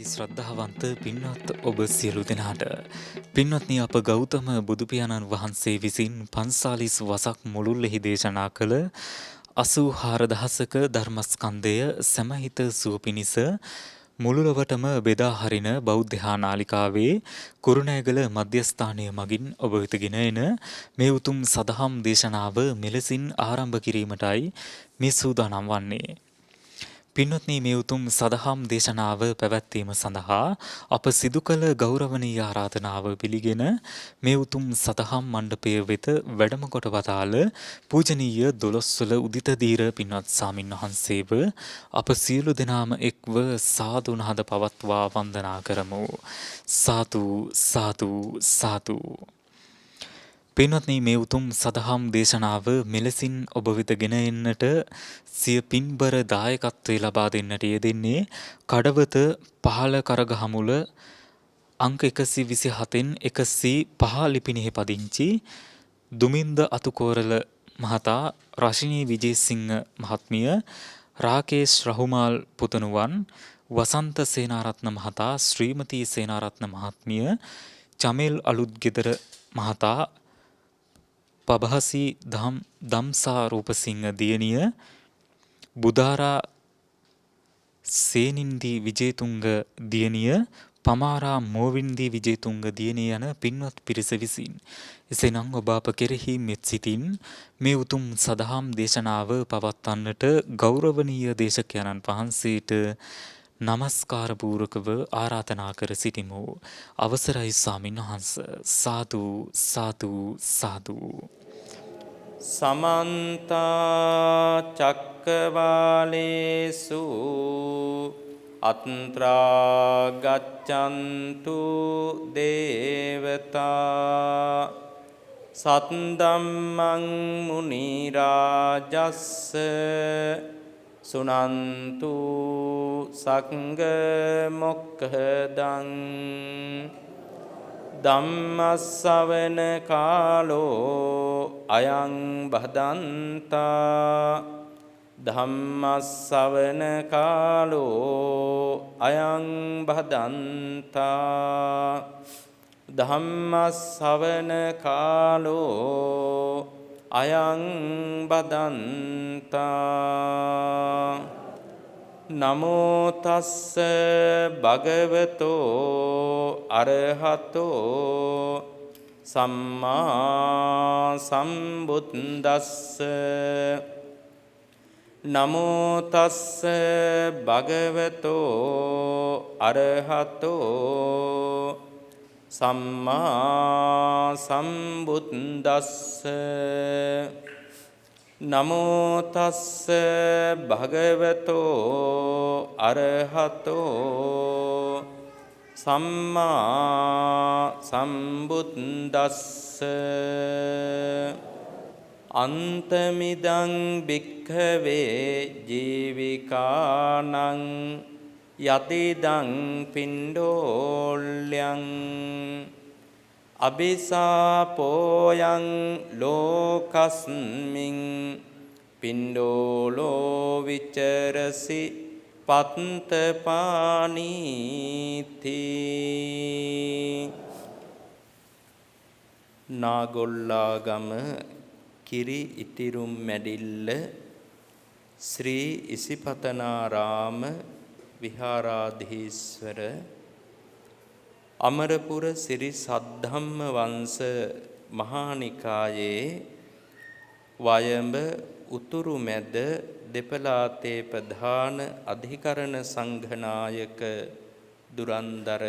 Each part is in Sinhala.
ශ්‍රද්ධාවන්ත පින්වත් ඔබ සියලු දෙනාට පින්වත්නි අප ගෞතම බුදු පියාණන් වහන්සේ විසින් 45 වසක් මුළුල්ලෙහි දේශනා කළ 84000ක ධර්මස්කන්ධය සමහිත සුව පිණිස මුළුලවටම බෙදා හරින බෞද්ධ නාලිකාවේ කුරුණෑගල මධ්‍යස්ථානය මගින් ඔබ වෙත ගෙන එන මේ උතුම් සදහම් දේශනාව මෙලෙසින් ආරම්භ කිරීමටයි මේ සූදානම් වන්නේ. පින්වත්නි මේ උතුම් සදහම් දේශනාව පැවැත්වීම සඳහා අප සිදු කළ ගෞරවනීය ආරාධනාව පිළිගෙන මේ උතුම් සදහම් මණ්ඩපය වෙත වැඩම කොට වදාළ පූජනීය දොළොස්වල උදිතදීර පින්වත් ස්වාමින් වහන්සේව අප සියලු දෙනාම එක්ව සාදු නාද පවත්වා වන්දනා කරමු. සාදු සාදු සාදු. පින්වත්නි මේ උතුම් සදහම් දේශනාව මෙලෙසින් ඔබ වෙත ගෙන එන්නට සිය පින්බර දායකත්වය ලබා දෙන්නට යෙදෙන්නේ කඩවත පහළ කරගහමුල අංක 127න් 105 ලිපිනෙහි පදිංචි දුමින්ද අතුකෝරළ මහතා, රශිනී විජේසිංහ මහත්මිය, රාකේෂ් රහුමාල් පුතණුවන්, වසන්ත සේනාරත්න මහතා, ශ්‍රීමති සේනාරත්න මහත්මිය, චමෙල් අලුත්ගෙදර මහතා, පබහසි දම්සා රූපසිංහ දියණිය, බුදාරා සේනින්දි විජේතුංග දියණිය, පමාරා මෝවින්දි විජේතුංග දියණිය යන පින්වත් පිරිස විසින් එසේනම් ඔබ අප කෙරෙහි මෙත් සිතින් මේ උතුම් සදහම් දේශනාව පවත්වන්නට ගෞරවනීය දේශකයන්න් වහන්සේට නමස්කාර පූර්වකව ආරාධනා කර සිටිමු. අවසරයි ස්වාමීන් වහන්ස. සාදු සාදු සාදු. සමන්ත චක්කවාලේසු අත්‍රා ගච්ඡන්තු දේවතා සත්ධම්මං මුනි රාජස්ස සුනන්තු සංඝ මොක්ඛදං ධම්මස්සවන කාලෝ අයං භදන්තා ධම්මස්සවන කාලෝ අයං භදන්තා ධම්මස්සවන කාලෝ අයං බදන්තා. නමෝ තස්ස භගවතෝ අරහතෝ සම්මා සම්බුද්දස්ස. නමෝ තස්ස භගවතෝ අරහතෝ සම්මා සම්බුද්දස්ස. නමෝ තස්ස භගවතෝ අරහතෝ සම්මා සම්බුද්දස්ස. අන්තමිදං භික්ඛවේ ජීවිකානං යතිදං පිණ්ඩෝල්‍යං අபிසාපෝයං ලෝකස්මින් පිණ්ඩෝලෝ විචරසි පත්තපානීති. නාගොල්ලාගම කිරි ඉතිරුම් මැඩිල්ල ශ්‍රී ඉසිපතනාරාම විහාරාධීස්වර අමරපුර සිරි සද්ධම්ම වංශ මහානිකායේ වයඹ උතුරු මැද දෙපළාතේ ප්‍රධාන අධිකරණ සංඝනායක දුරන්දර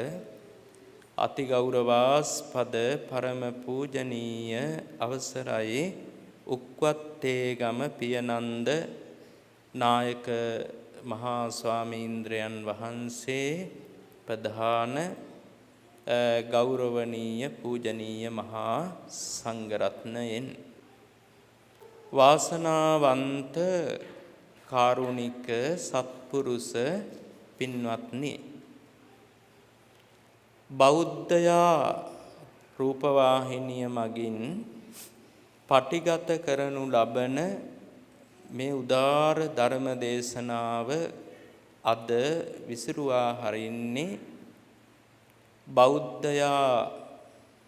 අතිගෞරවාස්පද පරම පූජනීය අවසරයි උක්වත්තේගම පියනන්ද නායක මහා ස්වාමීන්ද්‍රයන් වහන්සේ ප්‍රධාන ගෞරවනීය පූජනීය මහා සංඝරත්නයෙන් වාසනාවන්ත කාරුණික සත්පුරුෂ පින්වත්නි, බෞද්ධයා රූපවාහිනිය මගින් පටිගත කරනු ලබන මේ උදාර ධර්ම දේශනාව අද විසිරුවා හරින්නේ බෞද්ධයා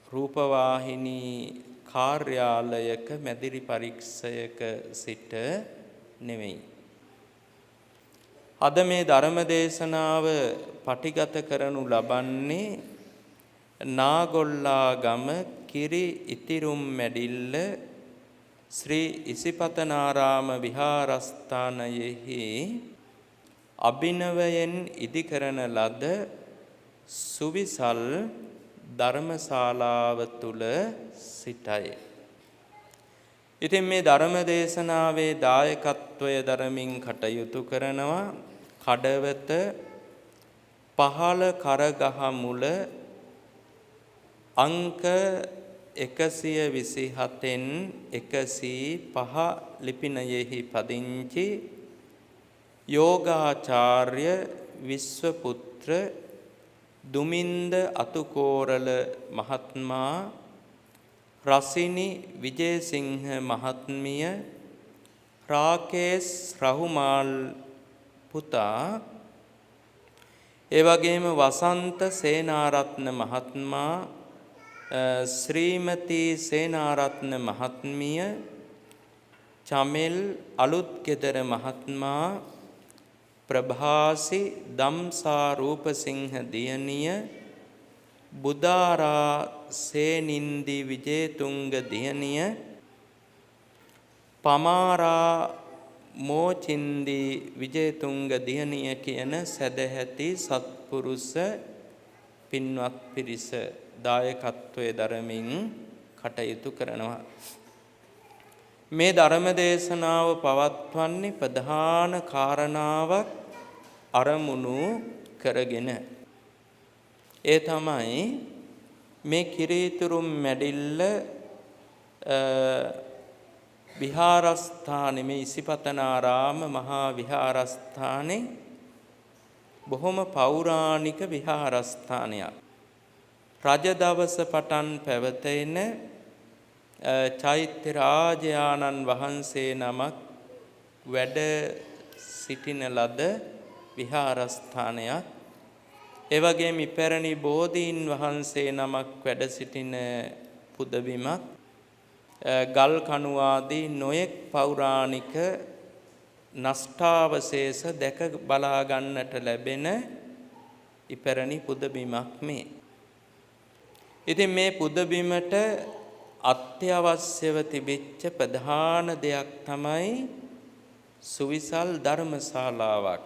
රූපවාහිනී කාර්යාලයක මැදිරි පරීක්ෂයක සිට නෙවෙයි. අද මේ ධර්ම දේශනාව පටිගත කරනු ලබන්නේ නාගොල්ලාගම කිරි ඉතිරුම් මැඩිල්ල ශ්‍රී ඉසිපතනාරාම විහාරස්ථානයෙහි අභිනවයෙන් ඉදිකරන ලද සුවිසල් ධර්මශාලාව තුල සිටයි. ඉතින් මේ ධර්ම දේශනාවේ දායකත්වය දරමින් කටයුතු කරනවා කඩවත පහළ කරගහ මුල අංක 127න් 105 ලිපිනයෙහි පදිංචි යෝගාචාර්ය විශ්වපුත්‍ර දුමින්ද අතුකෝරල මහත්මයා රසිනි විජේසිංහ මහත්මිය රාකේස් රහුමාල් පුතා ඒ වගේම වසන්ත සේනාරත්න මහත්මයා ශ්‍රීමති සේනාරත්න මහත්මිය චමෙල් අලුත්ගෙදර මහත්මයා ප්‍රභාසි දම්සා රූපසිංහ දියණිය බුදාරා සේනින්දි විජේතුංග දියණිය පමාරා මෝචින්දි විජේතුංග දියණිය කියන සදැහැති සත්පුරුෂ පින්වත් පිරිස දායකත්වයේ දරමින් කටයුතු කරනවා. මේ ධර්ම දේශනාව පවත්වන්නේ ප්‍රධාන කාරණාවක් අරමුණු කරගෙන. ඒ තමයි මේ කිරීතුරුම් මැඩිල්ල විහාරස්ථානයේ මේ ඉසිපතනාරාම මහා විහාරස්ථානයේ බොහොම පෞරාණික විහාරස්ථානයක්. රජ දවස පටන් පැවතෙන චෛත්‍ය රාජයාණන් වහන්සේ නමක් වැඩ සිටින ලද විහාරස්ථානයක්. ඒ වගේම ඉපැරණි බෝධීන් වහන්සේ නමක් වැඩ සිටින පුදබිමක්. ගල් කණු ආදී නොයෙක් පෞරාණික නෂ්ටාවශේෂ දැක බලා ගන්නට ලැබෙන ඉපැරණි පුදබිමක් මේ. ඉතින් මේ පුදබිමට අත්‍යවශ්‍යව තිබිච්ච ප්‍රධාන දෙයක් තමයි සුවිසල් ධර්මශාලාවක්.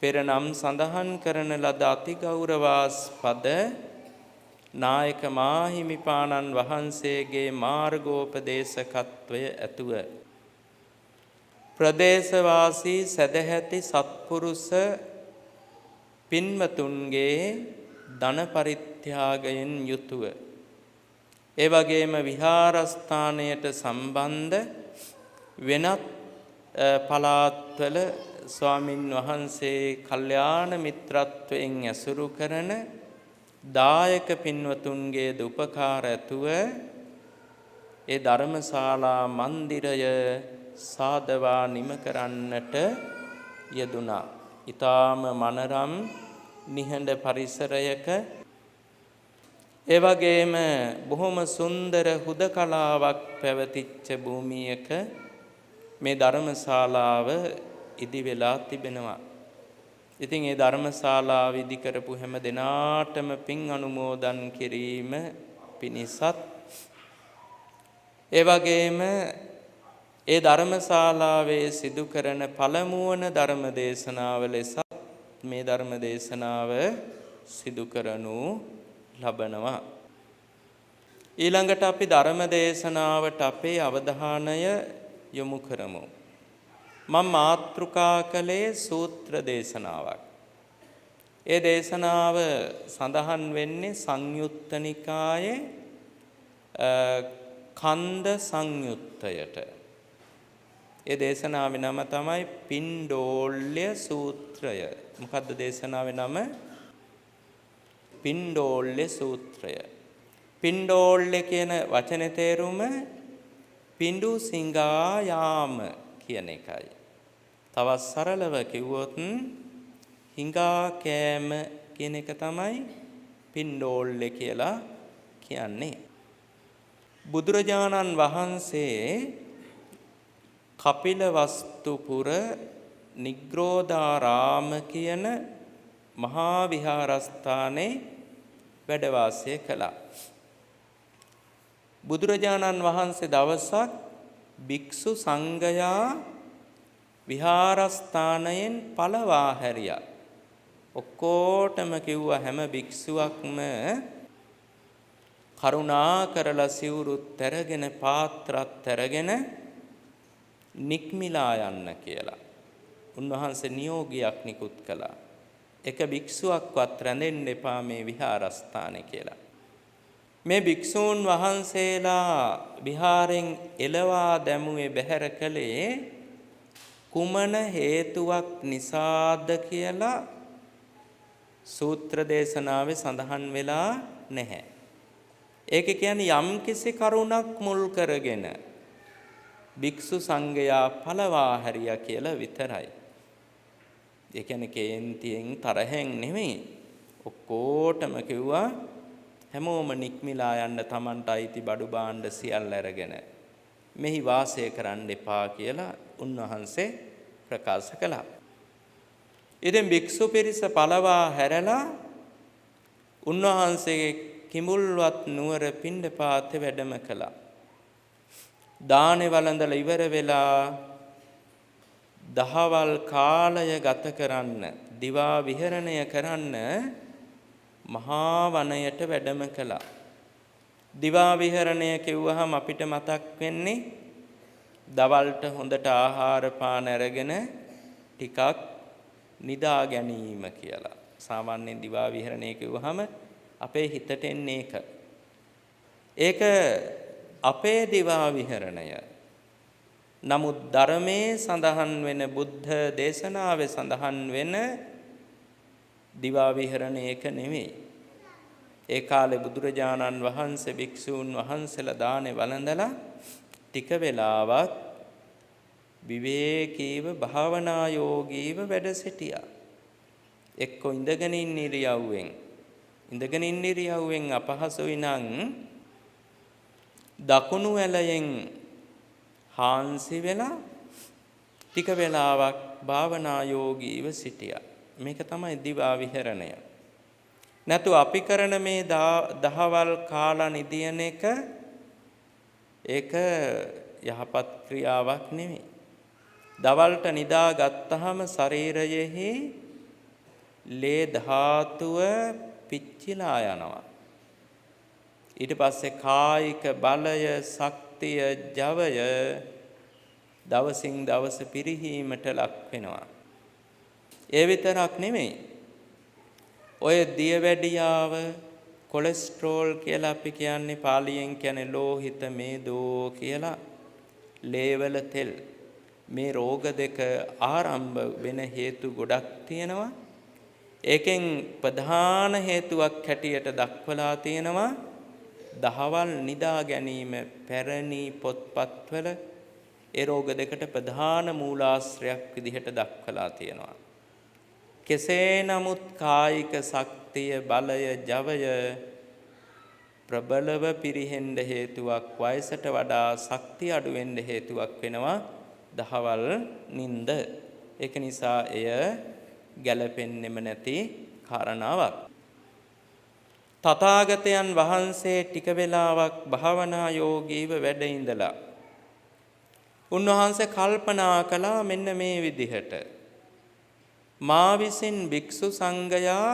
පෙර නම් සඳහන් කරන ලද අතිගෞරවාස්පද නායක මාහිමිපාණන් වහන්සේගේ මාර්ගෝපදේශකත්වය ඇතුව ප්‍රදේශවාසී සදැහැති සත්පුරුෂ පින්වතුන්ගේ ධන පරිත්‍යාගයෙන් යුතුව ඒ වගේම විහාරස්ථානයට සම්බන්ධ වෙනත් පළාත්වල ස්වාමින් වහන්සේ කල්යාණ මිත්‍රත්වයෙන් ඇසුරු කරන දායක පින්වතුන්ගේ උපකාර ඇතුව ඒ ධර්මශාලා මන්දිරය සාදවා නිම කරන්නට යෙදුණා. ඊටාම මනරම් නිහඬ පරිසරයක ඒ වගේම බොහොම සුන්දර හුදකලාවක් පැවතිච්ච භූමියක මේ ධර්මශාලාව ඉදි වෙලා තිබෙනවා. ඉතින් ඒ ධර්මශාලාව ඉදි කරපු හැම දෙනාටම පින් අනුමෝදන් කිරීම පිණිසත් ඒ වගේම ඒ ධර්මශාලාවේ සිදු කරන පළමුවන ධර්ම දේශනාව ලෙස මේ ධර්ම දේශනාව සිදු කරනු ලබනවා. ඊළඟට අපි ධර්ම දේශනාවට අපේ අවධානය යොමු කරමු. මම මාතෘකා කළේ සූත්‍ර දේශනාවක්. ඒ දේශනාව සඳහන් වෙන්නේ සංයුත්ත නිකායේ කන්ද සංයුත්තයට. ඒ දේශනාවේ නම තමයි පින්ඩෝල්‍ය සූත්‍රය. මොකද්ද දේශනාවේ නම? පින්ඩෝල්‍ය සූත්‍රය. පින්ඩෝල්‍ය කියන වචනේ තේරුම පිඬු සිඟා යාම කියන එකයි. තවත් සරලව කිව්වොත් හිඟා කෑම කියන එක තමයි පින්ඩෝල්ලේ කියලා කියන්නේ. බුදුරජාණන් වහන්සේ කපිලවස්තුපුර නිග්‍රෝධාරාම කියන මහා විහාරස්ථානයේ වැඩ වාසය කළා. බුදුරජාණන් වහන්සේ දවසක් භික්ෂු සංඝයා විහාරස්ථානයෙන් පළවා හැරියා. ඔක්කොටම කිව්වා හැම භික්ෂුවක්ම කරුණා කරලා සිවුරුත් අරගෙන පාත්‍රත් අරගෙන නික්මිලා යන්න කියලා. උන්වහන්සේ නියෝගයක් නිකුත් කළා. එක භික්ෂුවක්වත් රැඳෙන්න එපා මේ විහාරස්ථානේ කියලා. මේ භික්ෂූන් වහන්සේලා විහාරෙන් එළවා දැමුවේ බැහැර කළේ කුමන හේතුවක් නිසාද කියලා සූත්‍ර දේශනාවේ සඳහන් වෙලා නැහැ. ඒක කියන්නේ යම්කිසි කරුණක් මුල් කරගෙන භික්ෂු සංඝයා පළවා හැරියා කියලා විතරයි. ඒ කියන්නේ කේන්තියෙන් තරහෙන් නෙමෙයි. ඔක්කොටම කිව්වා හැමෝම නික්මිලා යන්න Tamanට අයිති බඩු භාණ්ඩ සියල්ල අරගෙන මෙහි වාසය කරන්න එපා කියලා උන්වහන්සේ ප්‍රකාශ කළා. ඉතින් භික්ෂු පිරිස පළවා හැරලා උන්වහන්සේගේ කිඹුල්වත් නුවර පිණ්ඩපාතේ වැඩම කළා. දානේ වළඳලා ඉවර වෙලා දහවල් කාලය ගත කරන්න දිවා විහරණය කරන්න මහා වනයට වැඩම කළා. දිවා විහරණය කිව්වහම අපිට මතක් වෙන්නේ දවල්ට හොඳට ආහාර පාන අරගෙන ටිකක් නිදා ගැනීම කියලා. සාමාන්‍යයෙන් දිවා විහරණය කිව්වහම අපේ හිතට එන්නේ ඒක. ඒක අපේ දිවා විහරණය. නමුත් ධර්මයේ සඳහන් වෙන බුද්ධ දේශනාවේ සඳහන් වෙන දිවා විහරණය එක නෙමෙයි. ඒ කාලේ බුදුරජාණන් වහන්සේ භික්ෂූන් වහන්සේලා දානේ වළඳලා ටික වෙලාවක් විවේකීව භාවනා යෝගීව වැඩ සිටියා. එක්ක ඉඳගෙන ඉන්න ඉරියව්වෙන් අපහසුයි නම් දකුණු ඇලයෙන් හාන්සි වෙලා ටික වෙලාවක් භාවනා යෝගීව සිටියා. මේක තමයි දිවා විහරණය. නැතු අපි කරන මේ දහවල් කාලා නිදියන එක ඒක යහපත් ක්‍රියාවක් නෙමෙයි. දවල්ට නිදා ගත්තාම ශරීරයේ ලේ ධාතුව පිච්චිලා යනවා. ඊට පස්සේ කායික බලය, ශක්තිය, ජවය දවසින් දවස පිරිහීමට ලක් වෙනවා. ඒ විතරක් නෙමෙයි. ඔය දියවැඩියාව, කොලෙස්ටරෝල් කියලා අපි කියන්නේ පාලියෙන් කියන්නේ ලෝහිත මේදෝ කියලා ලේවල තෙල්. මේ රෝග දෙක ආරම්භ වෙන හේතු ගොඩක් තියෙනවා. ඒකෙන් ප්‍රධාන හේතුවක් හැටියට දක්වලා තියෙනවා දහවල් නිදා ගැනීම. පැරණි පොත්පත්වල ඒ රෝග දෙකට ප්‍රධාන මූලාශ්‍රයක් විදිහට දක්වලා තියෙනවා. කෙසේ නමුත් කායික ශක්තිය, බලය, ජවය ප්‍රබලව පිරිහෙන්න හේතුවක්, වයසට වඩා ශක්තිය අඩු වෙන්න හේතුවක් වෙනවා දහවල් නිින්ද. ඒක නිසා එය ගැළපෙන්නෙම නැති කාරණාවක්. තථාගතයන් වහන්සේ ටික වෙලාවක් භාවනා යෝගීව වැඩ ඉඳලා උන්වහන්සේ කල්පනා කළා මෙන්න මේ විදිහට මා විසින් භික්ෂු සංඝයා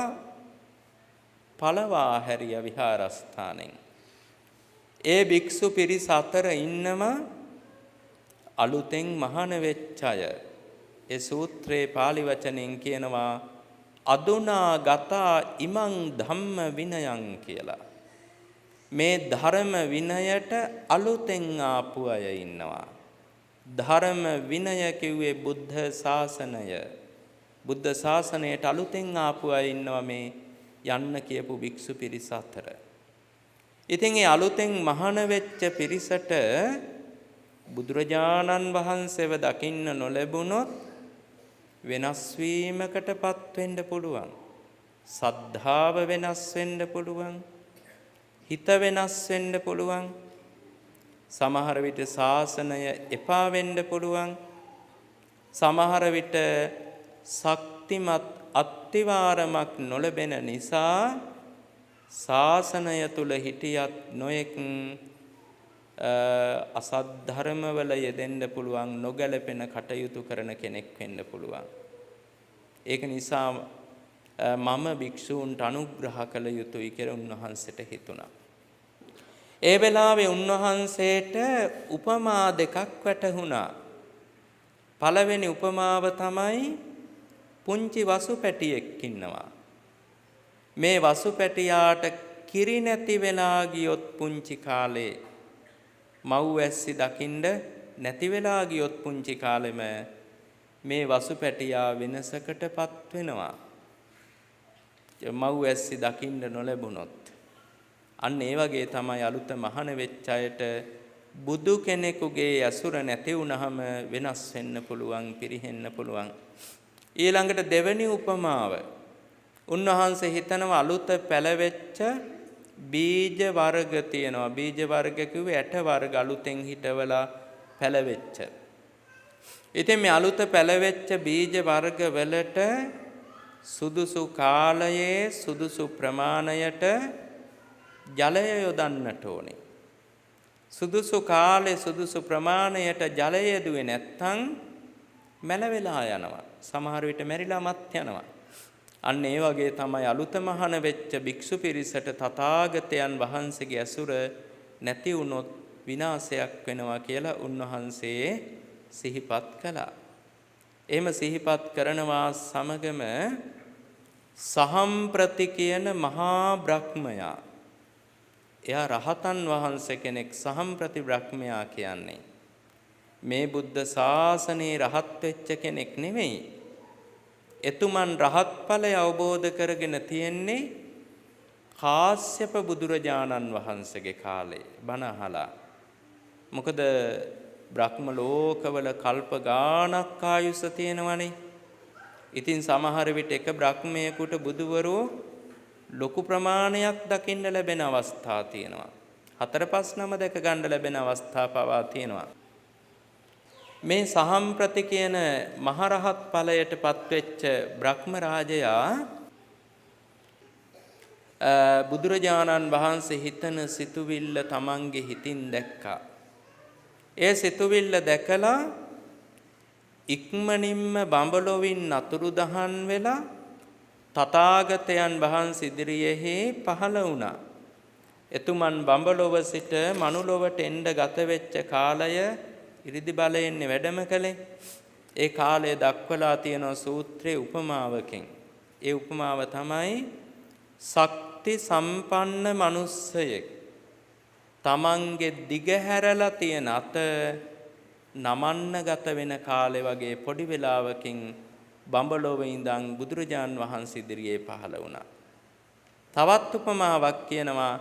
පළවා හැරිය විහාරස්ථානෙන්. ඒ භික්ෂු පිරිස අතර ඉන්නම අලුතෙන් මහාන වෙච්ච අය. ඒ සූත්‍රයේ පාලි වචනෙන් කියනවා අදුනා ගතා ඉමං ධම්ම විනයං කියලා. මේ ධර්ම විනයට අලුතෙන් ආපු අය ඉන්නවා. ධර්ම විනය කිව්වේ බුද්ධ ශාසනය. බුද්ධ ශාසනයට අලුතෙන් ආපු අය ඉන්නවා මේ යන්න කියපු භික්ෂු පිරිස අතර. ඉතින් ඒ අලුතෙන් මහාන වෙච්ච පිරිසට බුදුරජාණන් වහන්සේව දකින්න නොලැබුණොත් වෙනස් වීමකටපත් වෙන්න පුළුවන්. සද්ධාව වෙනස් වෙන්න පුළුවන්. හිත වෙනස් වෙන්න පුළුවන්. සමහර විට ශාසනය එපා වෙන්න පුළුවන්. සමහර විට ශක්තිමත් අත්තිවාරමක් නොලැබෙන නිසා ශාසනය තුල හිටියත් නොයෙක් අසත් ධර්මවල යෙදෙන්න පුළුවන්, නොගැලපෙන කටයුතු කරන කෙනෙක් වෙන්න පුළුවන්. ඒක නිසා මම භික්ෂූන්ට අනුග්‍රහ කළ යුතුයි කියලා උන්වහන්සේට හිතුණා. ඒ වෙලාවේ උන්වහන්සේට උපමා දෙකක් වැටහුණා. පළවෙනි උපමාව තමයි පුංචි වසු පැටියෙක් ඉන්නවා. මේ වසු පැටියාට කිරි නැති වෙලා ගියොත් පුංචි කාලේ මව් ඇස්සි දකින්න නැති වෙලා ගියොත් පුංචි කාලෙම මේ වසු පැටියා වෙනසකටපත් වෙනවා. මව් ඇස්සි දකින්න නොලැබුණොත්. අන්න ඒ වගේ තමයි අලුත මහාන වෙච්ච අයට බුදු කෙනෙකුගේ ඇසුර නැති වුනහම වෙනස් වෙන්න පුළුවන්, පිරිහෙන්න පුළුවන්. ඊළඟට දෙවෙනි උපමාව. උන්වහන්සේ හිතනවා අලුත පැලවෙච්ච බීජ වර්ග තියෙනවා. බීජ වර්ග කිව්වේ ඇට වර්ග අලුතෙන් හිටවලා පැලවෙච්ච. ඉතින් මේ අලුත පැලවෙච්ච බීජ වර්ග වලට සුදුසු කාලයේ සුදුසු ප්‍රමාණයට ජලය යොදන්නට ඕනේ. සුදුසු කාලේ සුදුසු ප්‍රමාණයට ජලය යෙදුවේ නැත්නම් මැල වෙලා යනවා. සමහර විට මැරිලා මත් යනවා. අන්න ඒ වගේ තමයි අලුත මහාන වෙච්ච භික්ෂු පිරිසට තථාගතයන් වහන්සේගේ ඇසුර නැති වුණොත් විනාශයක් වෙනවා කියලා උන්වහන්සේ සිහිපත් කළා. එහෙම සිහිපත් කරනවා සමගම සහම්ප්‍රති කියන මහා බ්‍රහ්මයා, එයා රහතන් වහන්සේ කෙනෙක්. සහම්ප්‍රති බ්‍රහ්මයා කියන්නේ මේ බුද්ධ ශාසනයේ රහත් වෙච්ච කෙනෙක් නෙමෙයි. එතුමන් රහත් ඵලය අවබෝධ කරගෙන තියෙන්නේ කාශ්‍යප බුදුරජාණන් වහන්සේගේ කාලේ බණ අහලා. මොකද බ්‍රහ්ම ලෝකවල කල්ප ගාණක් ආයුෂ තියෙනවනේ. ඉතින් සමහර විට එක බ්‍රහ්මයෙකුට බුදුවරෝ ලොකු ප්‍රමාණයක් දකින්න ලැබෙන අවස්ථා තියෙනවා. 4-5 නම දැක ගන්න ලැබෙන අවස්ථා පවා තියෙනවා. මේ සහම්ප්‍රති කියන මහරහත් ඵලයටපත් වෙච්ච බ්‍රහ්ම රාජයා බුදුරජාණන් වහන්සේ හිතන සිතුවිල්ල තමන්ගේ හිතින් දැක්කා. ඒ සිතුවිල්ල දැකලා ඉක්මනින්ම බඹලොවින් අතුරුදහන් වෙලා තථාගතයන් වහන්සේ ඉදිරියෙහි පහළ වුණා. එතුමන් බඹලොව සිට මනුලොවට එන්න ගත වෙච්ච කාලය ඉරිදි බලයෙන් වැඩම කළේ. ඒ කාලය දක්වලා තියෙන සූත්‍රයේ උපමාවකින්. ඒ උපමාව තමයි ශක්ති සම්පන්න මිනිස්සෙක් තමන්ගේ දිගහැරලා තියෙන අත නමන්න ගත වෙන කාලේ වගේ පොඩි වෙලාවකින් බඹලොවේ ඉඳන් බුදුරජාන් වහන්සේ ඉදිරියේ පහළ වුණා. තවත් උපමාවක් කියනවා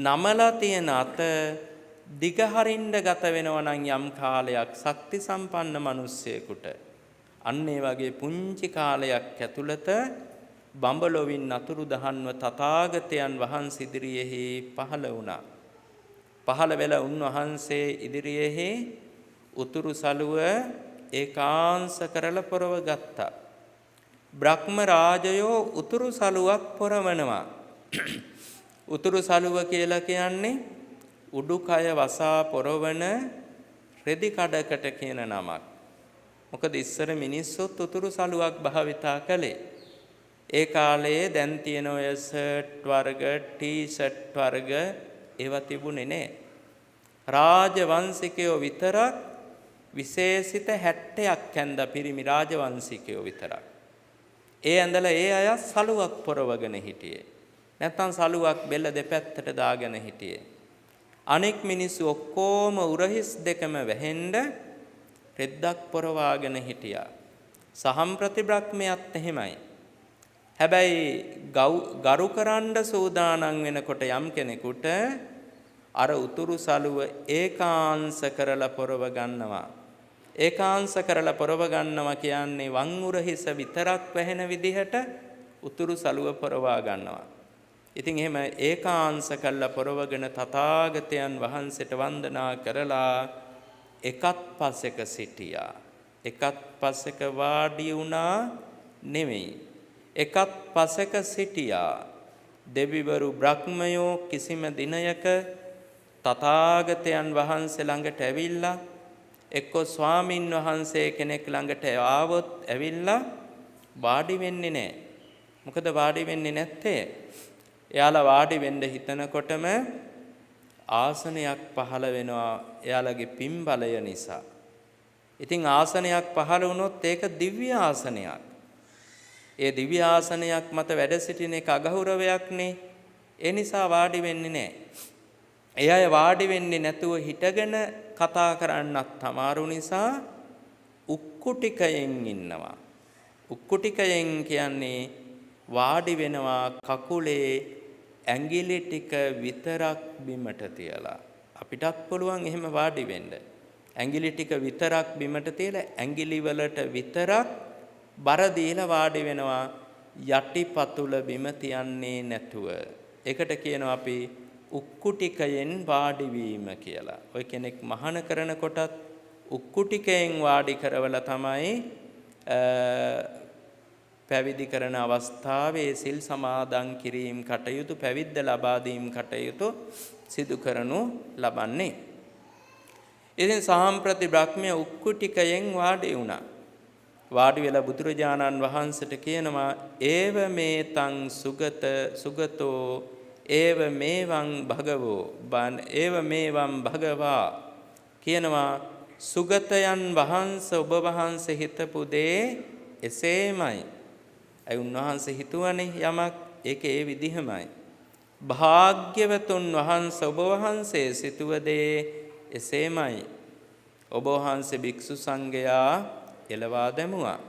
නමලා තියෙන අත දිගහරින්න ගත වෙනවා නම් යම් කාලයක් ශක්ති සම්පන්න මිනිස්සෙකුට අන්න ඒ වගේ පුංචි කාලයක් ඇතුළත බඹලොවින් අතුරු දහන්ව තථාගතයන් වහන්සේ ඉදිරියෙහි පහළ වුණා. පහළ වෙලා උන්වහන්සේ ඉදිරියෙහි උතුරු සළුව ඒකාංශ කරලා පොරව ගත්තා. බ්‍රහ්ම රාජයෝ උතුරු සළුවක් පොරවනවා. උතුරු සළුව කියලා කියන්නේ උඩුකය වසා පොරවන රෙදි කඩකට කියන නමක්. මොකද ඉස්සර මිනිස්සුත් උතුරු සළුවක් භාවිතා කළේ. ඒ කාලයේ දැන් තියෙන ඔය ෂර්ට් වර්ග, ටී-ෂර්ට් වර්ග ඒවා තිබුණේ නැහැ. රාජවංශිකයෝ විතරක් විශේෂිත 70ක් ඇඳ පිරිමි රාජවංශිකයෝ විතරක්. ඒ ඇඳලා ඒ අය සළුවක් පොරවගෙන හිටියේ. නැත්තම් සළුවක් බෙල්ල දෙපැත්තට දාගෙන හිටියේ. අනෙක් මිනිස්සු ඔක්කොම උරහිස් දෙකම වැහෙන්න රෙද්දක් පොරවාගෙන හිටියා. සහම්ප්‍රති බ්‍රහ්මයාත් එහෙමයි. හැබැයි ගරු කරන්න සූදානම් වෙනකොට යම් කෙනෙකුට අර උතුරු සළුව ඒකාංශ කරලා පොරව ගන්නවා. ඒකාංශ කරලා පොරව ගන්නවා කියන්නේ වංගුර හිස විතරක් වැහෙන විදිහට උතුරු සළුව පොරවා ගන්නවා. ඉතින් එහෙම ඒකාංශ කළා පොරවගෙන තථාගතයන් වහන්සේට වන්දනා කරලා එකත් පස්සක සිටියා. එකත් පස්සක වාඩි වුණා නෙමෙයි. එකත් පස්සක සිටියා. දෙවිවරු බ්‍රහ්මයෝ කිසිම දිනයක තථාගතයන් වහන්සේ ළඟට ඇවිල්ලා එක්ක ස්වාමින් වහන්සේ කෙනෙක් ළඟට ආවොත් ඇවිල්ලා වාඩි වෙන්නේ නැහැ. මොකද වාඩි වෙන්නේ නැත්තේ? එයාලා වාඩි වෙන්න හිතනකොටම ආසනයක් පහළ වෙනවා එයාලගේ පින්බලය නිසා. ඉතින් ආසනයක් පහළ වුණොත් ඒක දිව්‍ය ආසනයක්. ඒ දිව්‍ය ආසනයක් මත වැඩ සිටින එක අගෞරවයක්නේ. ඒ නිසා වාඩි වෙන්නේ නැහැ. ඒ අය වාඩි වෙන්නේ නැතුව හිටගෙන කතා කරන්නත් අමාරු නිසා උක්කුටිකයෙන් ඉන්නවා. උක්කුටිකයෙන් කියන්නේ වාඩි වෙනවා කකුලේ ඇඟිලි ටික විතරක් බිමට තියලා. අපිටත් පුළුවන් එහෙම වාඩි වෙන්න. ඇඟිලි ටික විතරක් බිමට තියලා ඇඟිලි වලට විතරක් බර දීලා වාඩි වෙනවා. යටිපතුල බිම තියන්නේ නැතුව. ඒකට කියනවා අපි උක්කුටිකයෙන් වාඩි වීම කියලා. ඔය කෙනෙක් මහාන කරන කොටත් උක්කුටිකයෙන් වාඩි කරවලා තමයි පැවිදි කරන අවස්ථාවේ සිල් සමාදන් කිරීම කටයුතු පැවිද්ද ලබා දීම කටයුතු සිදු කරනු ලබන්නේ. ඉතින් සාම්ප්‍රති බ්‍රහ්මය උක්කුටිකයෙන් වාඩි වුණා. වාඩි වෙලා බුදුරජාණන් වහන්සේට කියනවා ඒව මේතං සුගතෝ ඒව මේවං භගවෝ ඒව මේවං භගවා කියනවා සුගතයන් වහන්සේ ඔබ වහන්සේ හිතපු දේ එසේමයි. ඒ උන්වහන්සේ හිතුවනේ යමක් ඒක ඒ විදිහමයි. භාග්‍යවතුන් වහන්සේ ඔබ වහන්සේ සිතුව දේ එසේමයි. ඔබ වහන්සේ භික්ෂු සංඝයා එළවා දැමුවා.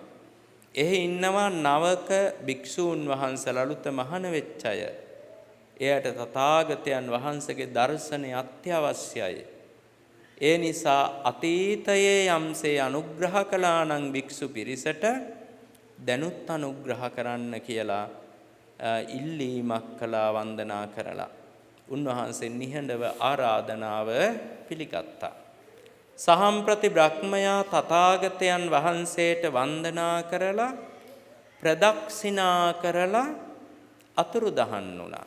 එහි ඉන්නවා නවක භික්ෂූන් වහන්සේලා අලුත මහාන වෙච්ච අය. එයට තථාගතයන් වහන්සේගේ දර්ශනය අත්‍යවශ්‍යයි. ඒ නිසා අතීතයේ යම්සේ අනුග්‍රහ කළා නම් භික්ෂු පිරිසට දැනුත් අනුග්‍රහ කරන්න කියලා ඉල්ලීමක් කළා වන්දනා කරලා. උන්වහන්සේ නිහඬව ආරාධනාව පිළිගත්තා. සහම්ප්‍රති බ්‍රහ්මයා තථාගතයන් වහන්සේට වන්දනා කරලා ප්‍රදක්ෂිනා කරලා අතුරුදහන් වුණා.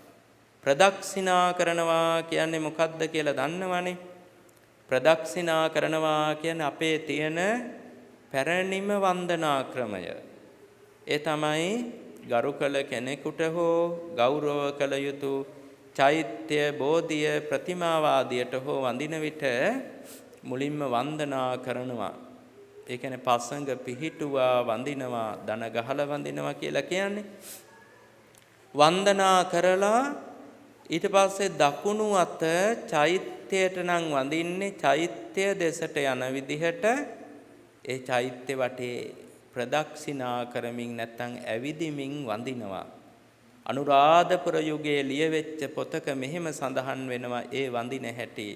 ප්‍රදක්ෂිනා කරනවා කියන්නේ මොකක්ද කියලා දන්නවනේ. ප්‍රදක්ෂිනා කරනවා කියන්නේ අපේ තියෙන පැරණිම වන්දනා ක්‍රමය. ඒ තමයි ගරු කළ කෙනෙකුට හෝ ගෞරව කළ යුතු චෛත්‍ය බෝධිය ප්‍රතිමාව ආදියට හෝ වඳින විට මුලින්ම වන්දනා කරනවා. ඒ කියන්නේ පසඟ පිහිටුවා වඳිනවා, දන ගහලා වඳිනවා කියලා කියන්නේ. වන්දනා කරලා ඊට පස්සේ දකුණු අත චෛත්‍යයට නම් වඳින්නේ චෛත්‍ය දෙසට යන විදිහට ඒ චෛත්‍ය වටේ ප්‍රදක්ෂිනා කරමින් නැත්නම් ඇවිදිමින් වඳිනවා. අනුරාධපුර යුගයේ ලියවෙච්ච පොතක මෙහෙම සඳහන් වෙනවා ඒ වඳින හැටි.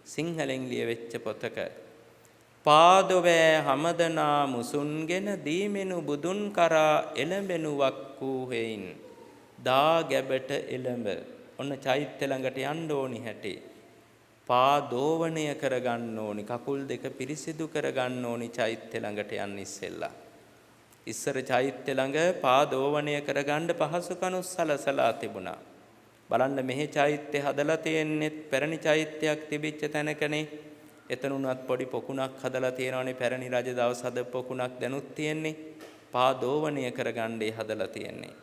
සිංහලෙන් ලියවෙච්ච පොතක පාදොවෑ හමදනා මුසුන්ගෙන දීමෙනු බුදුන් කරා එළඹෙනුවක් වූ හේයින් දා ගැබට එළඹ. ඔන්න චෛත්‍ය ළඟට යන්න ඕනි හැටි. පාදෝවණය කරගන්න ඕනි. කකුල් දෙක පිරිසිදු කරගන්න ඕනි චෛත්‍ය ළඟට යන්න ඉස්සෙල්ලා. ඉස්සර චෛත්‍ය ළඟ පාදෝවණය කරගන්න පහසුකම් සලසලා තිබුණා. බලන්න මෙහි චෛත්‍ය හදලා තියෙන්නේ පැරණි චෛත්‍යයක් තිබිච්ච තැනකනේ. එතන උනත් පොඩි පොකුණක් හදලා තියෙනවානේ. පැරණි රජ දවස් හද පොකුණක් දැනුත් තියෙන්නේ. පාදෝවණය කරගන්නේ හදලා තියෙන්නේ.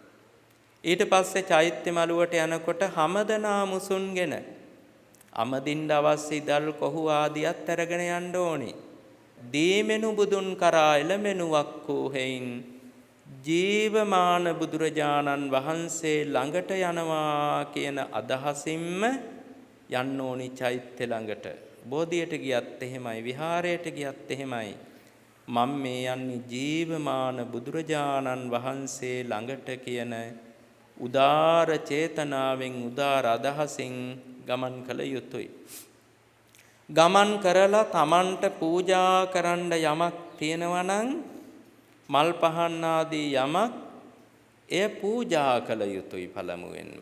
ඊට පස්සේ චෛත්‍ය මළුවට යනකොට හමදනා මුසුන්ගෙන අමදින්න අවශ්‍ය ඉදල් කොහු ආදියත් අරගෙන යන්න ඕනි. දීමෙනු බුදුන් කරා එළමෙනුවක් වූ හේයින් ජීවමාන බුදුරජාණන් වහන්සේ ළඟට යනවා කියන අදහසින්ම යන්න ඕනි චෛත්‍ය ළඟට. බෝධියට ගියත් එහෙමයි, විහාරයට ගියත් එහෙමයි. මම මේ යන්නේ ජීවමාන බුදුරජාණන් වහන්සේ ළඟට කියන උදාර චේතනාවෙන් උදාර අදහසින් ගමන් කළ යුතුයි. ගමන් කරලා Tamanට පූජා කරන්න යමක් තියෙනවා නම් මල් පහන් ආදී යමක් එය පූජා කළ යුතුයි පළමුවෙන්ම.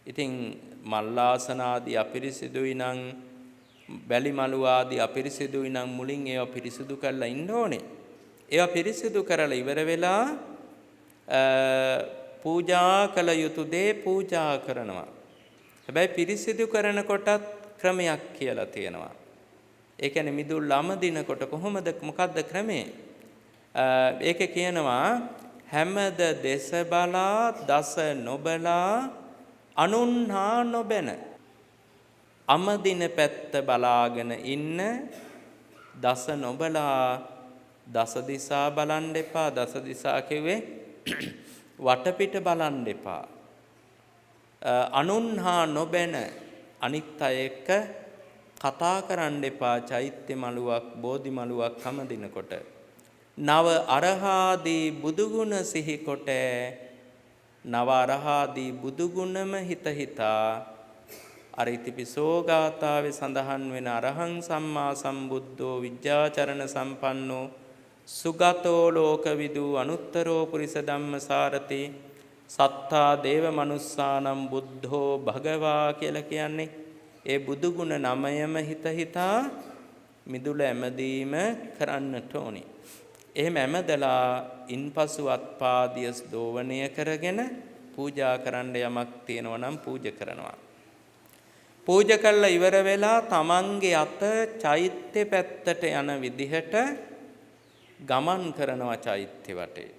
ඉතින් මල් ආසන ආදී අපිරිසිදුයි නම් බැලි මලු ආදී අපිරිසිදුයි නම් මුලින් ඒවා පිරිසිදු කරලා ඉන්න ඕනේ. ඒවා පිරිසිදු කරලා ඉවර වෙලා පූජා කළ යුතු දේ පූජා කරනවා. හැබැයි පිරිසිදු කරනකොටත් ක්‍රමයක් කියලා තියෙනවා. ඒ කියන්නේ මිදුල් අමදිනකොට කොහොමද මොකද්ද ක්‍රමය? ඒකේ කියනවා හැමද දෙස බලා දස නොබලා අනුන්හා නොබැන අමදින පැත්ත බලාගෙන ඉන්න දස නොබලා දස දිසා බලන් එපා. දස දිසා කිව්වේ වටපිට බලන් එපා. අනුන්හා නොබැන අනිත් අය එක්ක කතා කරන්න එපා. චෛත්‍ය මළුවක් බෝධි මළුවක් හැමදිනකොට නව අරහාදී බුදුගුණ සිහි කොට නව අරහාදී බුදුගුණම හිත හිතා අර ඉතිපිසෝ ගාථාවේ සඳහන් වෙන අරහං සම්මා සම්බුද්ධෝ විද්‍යාචරණ සම්පන්නෝ සුගතෝ ලෝකවිදු අනුත්තරෝ පුරිස ධම්මසාරති සත්තා දේව මනුස්සානම් බුද්ධෝ භගවා කියලා කියන්නේ ඒ බුදුගුණ නමයම හිත හිතා මිදුල ඇමදීම කරන්නට ඕනි. එහෙම ඇමදලා ඉන්පසු අත්පාදිය දෝවණය කරගෙන පූජා කරන්න යමක් තියෙනවා නම් පූජා කරනවා. පූජා කළා ඉවර වෙලා තමන්ගේ අත චෛත්‍ය පැත්තට යන විදිහට ගමන් කරනවා චෛත්‍ය වටේ.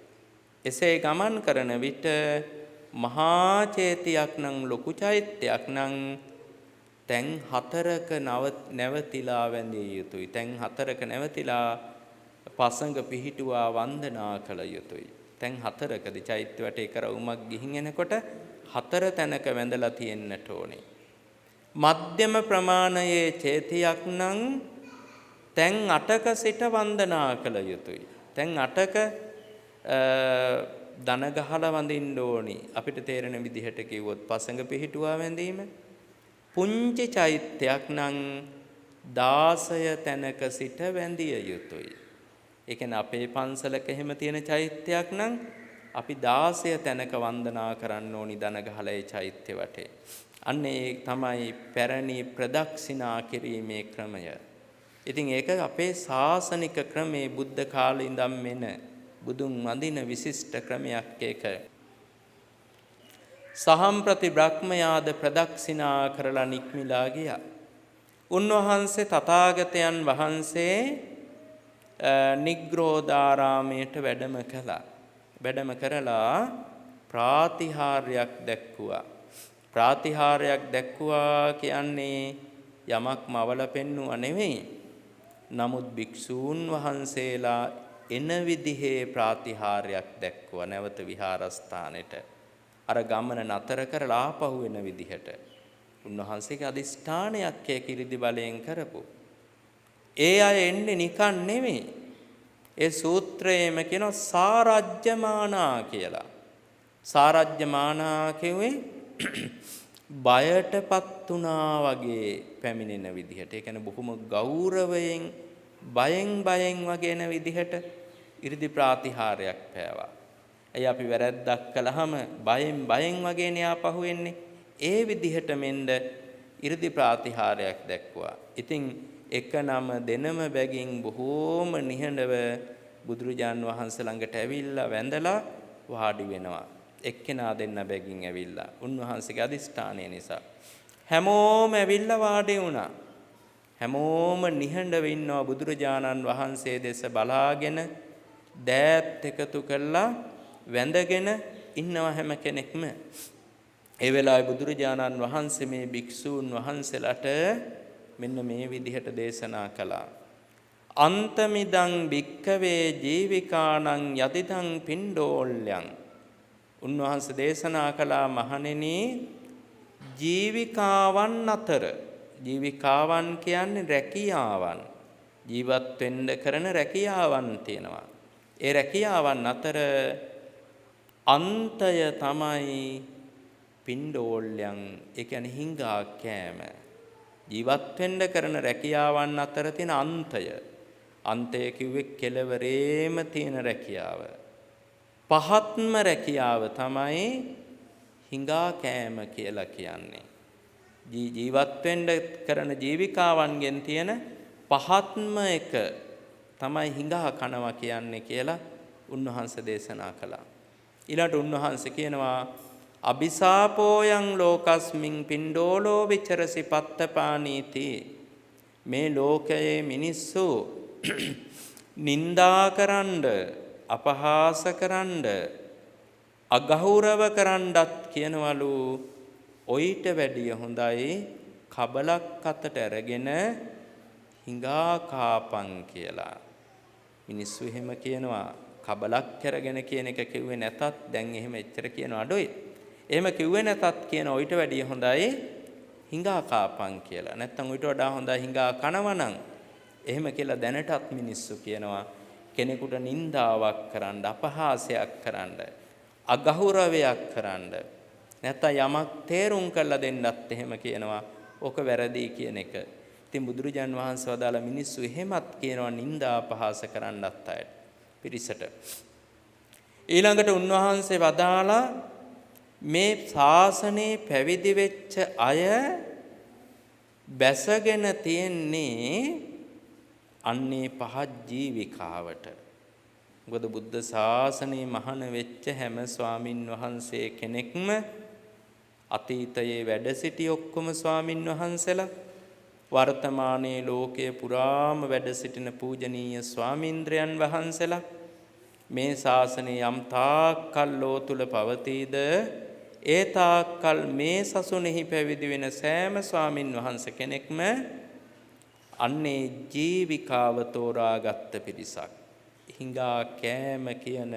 එසේ ගමන් කරන විට මහා චේතියක් නම් ලොකු චෛත්‍යයක් නම් තැන් හතරක නැවතිලා වැඳිය යුතුයි. තැන් හතරක නැවතිලා පසඟ පිහිටුවා වන්දනා කළ යුතුයි. තැන් හතරකදී චෛත්‍ය වටේ කරවුමක් ගිහින් එනකොට හතර තැනක වැඳලා තියෙන්නට ඕනේ. මධ්‍යම ප්‍රමාණයේ චේතියක් නම් තැන් 8ක සිට වන්දනා කළ යුතුයි. තැන් 8ක දන ගහලා වඳින්න ඕනි. අපිට තේරෙන විදිහට කිව්වොත් පසඟ පිහිටුවා වැඳීම. පුංචි චෛත්‍යයක් නම් 16 තැනක සිට වැඳිය යුතුයි. ඒ කියන්නේ අපේ පන්සලක එහෙම තියෙන චෛත්‍යයක් නම් අපි 16 තැනක වන්දනා කරන්න ඕනි දන ගහලා ඒ චෛත්‍ය වටේ. අන්න ඒ තමයි පැරණි ප්‍රදක්ෂිනා කිරීමේ ක්‍රමය. ඉතින් ඒක අපේ ශාසනික ක්‍රමේ බුද්ධ කාලේ ඉඳන් මෙන බුදුන් වඳින විශිෂ්ට ක්‍රමයක් ඒක. සහම්ප්‍රති බ්‍රහ්මයාද ප්‍රදක්ෂිනා කරලා නික්මිලා ගියා. උන්වහන්සේ තථාගතයන් වහන්සේ නිග්‍රෝධාරාමයට වැඩම කළා. වැඩම කරලා ප්‍රාතිහාර්යයක් දැක්කුවා. ප්‍රාතිහාර්යයක් දැක්කුවා කියන්නේ යමක් මවල පෙන්නුවා නෙවෙයි. නමුත් භික්ෂූන් වහන්සේලා එන විදිහේ ප්‍රාතිහාර්යයක් දැක්කුවා නැවත විහාරස්ථානෙට. අර ගමන නතර කරලා ආපහු වෙන විදිහට. උන්වහන්සේගේ අදිෂ්ඨානයක් ඒ කිරිදි බලයෙන් කරපු. ඒ අය එන්නේ නිකන් නෙවෙයි. ඒ සූත්‍රයේම කියනවා සාරජ්‍යමානා කියලා. සාරජ්‍යමානා කියුවේ බයටපත් උනා වගේ පැමිණෙන විදිහට. ඒ කියන්නේ බොහොම ගෞරවයෙන් බයෙන් වගේ එන විදිහට 이르දි ප්‍රාතිහාරයක් පෑවා. එයි අපි වැරද්දක් කළාම බයෙන් වගේ නේ ආපහු එන්නේ. ඒ විදිහට මෙන්න 이르දි ප්‍රාතිහාරයක් දැක්වුවා. ඉතින් එක නම දෙනම බැගින් බොහෝම නිහඬව බුදුරජාන් වහන්සේ ළඟට ඇවිල්ලා වැඳලා වාඩි වෙනවා. එක්කෙනා දෙන්න බැගින් ඇවිල්ලා උන්වහන්සේගේ අදිෂ්ඨානය නිසා හැමෝම ඇවිල්ලා වාඩි වුණා. හැමෝම නිහඬව ඉන්නවා බුදුරජාණන් වහන්සේ දෙස බලාගෙන දෑත් එකතු කළා වැඳගෙන ඉන්නවා හැම කෙනෙක්ම. ඒ වෙලාවේ බුදුරජාණන් වහන්සේ මේ භික්ෂූන් වහන්සේලාට මෙන්න මේ විදිහට දේශනා කළා. අන්තමිදං භික්ඛවේ ජීවිකානං යතිදං පිණ්ඩෝල්‍යං. උන්වහන්සේ දේශනා කළා මහණෙනි ජීවිකාවන් අතර, ජීවිකාවන් කියන්නේ රැකියාවන්, ජීවත් වෙන්න කරන රැකියාවන් තියෙනවා. ඒ රැකියාවන් අතර අන්තය තමයි පිණ්ඩෝල්‍යං. ඒ කියන්නේ හිඟා කෑම. ජීවත් වෙන්න කරන රැකියාවන් අතර තියෙන අන්තය. අන්තය කිව්වේ කෙලවරේම තියෙන රැකියාව. පහත්ම රැකියාව තමයි හිඟා කෑම කියලා කියන්නේ. ජීවත් වෙන්න කරන ජීවිකාවන්ගෙන් තියෙන පහත්ම එක තමයි හිඟා කනවා කියන්නේ කියලා උන්වහන්සේ දේශනා කළා. ඊළඟට උන්වහන්සේ කියනවා අபிසාපෝයන් ලෝකස්මින් පින්ඩෝලෝ විචරසි පත්තපානීති. මේ ලෝකයේ මිනිස්සු නින්දා කරන්න, අපහාස කරන්න, අගෞරව කරන්නත් කියනවලු ඔයිට වැඩිය හොඳයි කබලක් අතට අරගෙන හිඟා කාපන් කියලා. මිනිස්සු එහෙම කියනවා. කබලක් අරගෙන කියන එක කිව්වේ නැතත් දැන් එහෙම එච්චර කියන අඩොයි. එහෙම කිව්වේ නැතත් කියන ඔයිට වැඩිය හොඳයි හිඟා කාපන් කියලා. නැත්තම් ඔයිට වඩා හොඳයි හිඟා කනවනම් එහෙම කියලා දැනටත් මිනිස්සු කියනවා. කෙනෙකුට නින්දාවක් කරන්න, අපහාසයක් කරන්න, අගෞරවයක් කරන්න, නැත්තම් යමක් තේරුම් කරලා දෙන්නත් එහෙම කියනවා. ඕක වැරදි කියන එක. ඉතින් බුදුරජාන් වහන්සේ වදාළ මිනිස්සු එහෙමත් කියනවා නින්දා අපහාස කරන්නත් අයට පිරිසට. ඊළඟට උන්වහන්සේ වදාලා මේ ශාසනයේ පැවිදි වෙච්ච අය බැසගෙන තියෙන්නේ අන්නේ පහත් ජීවිකාවට. මොකද බුද්ධ ශාසනයේ මහාන වෙච්ච හැම ස්වාමින් වහන්සේ කෙනෙක්ම අතීතයේ වැඩ සිටි ඔක්කොම ස්වාමින් වහන්සේලා වර්තමානයේ ලෝකයේ පුරාම වැඩ සිටින පූජනීය ස්වාමීන්ද්‍රයන් වහන්සේලා මේ ශාසනය යම් තාක්කල් ලෝ තුල පවතීද ඒ තාක්කල් මේ සසුනේහි පැවිදි වෙන සෑම ස්වාමින් වහන්සේ කෙනෙක්ම අන්නේ ජීවිකාව තෝරාගත්ත පිරිසක්. හිඟා කෑම කියන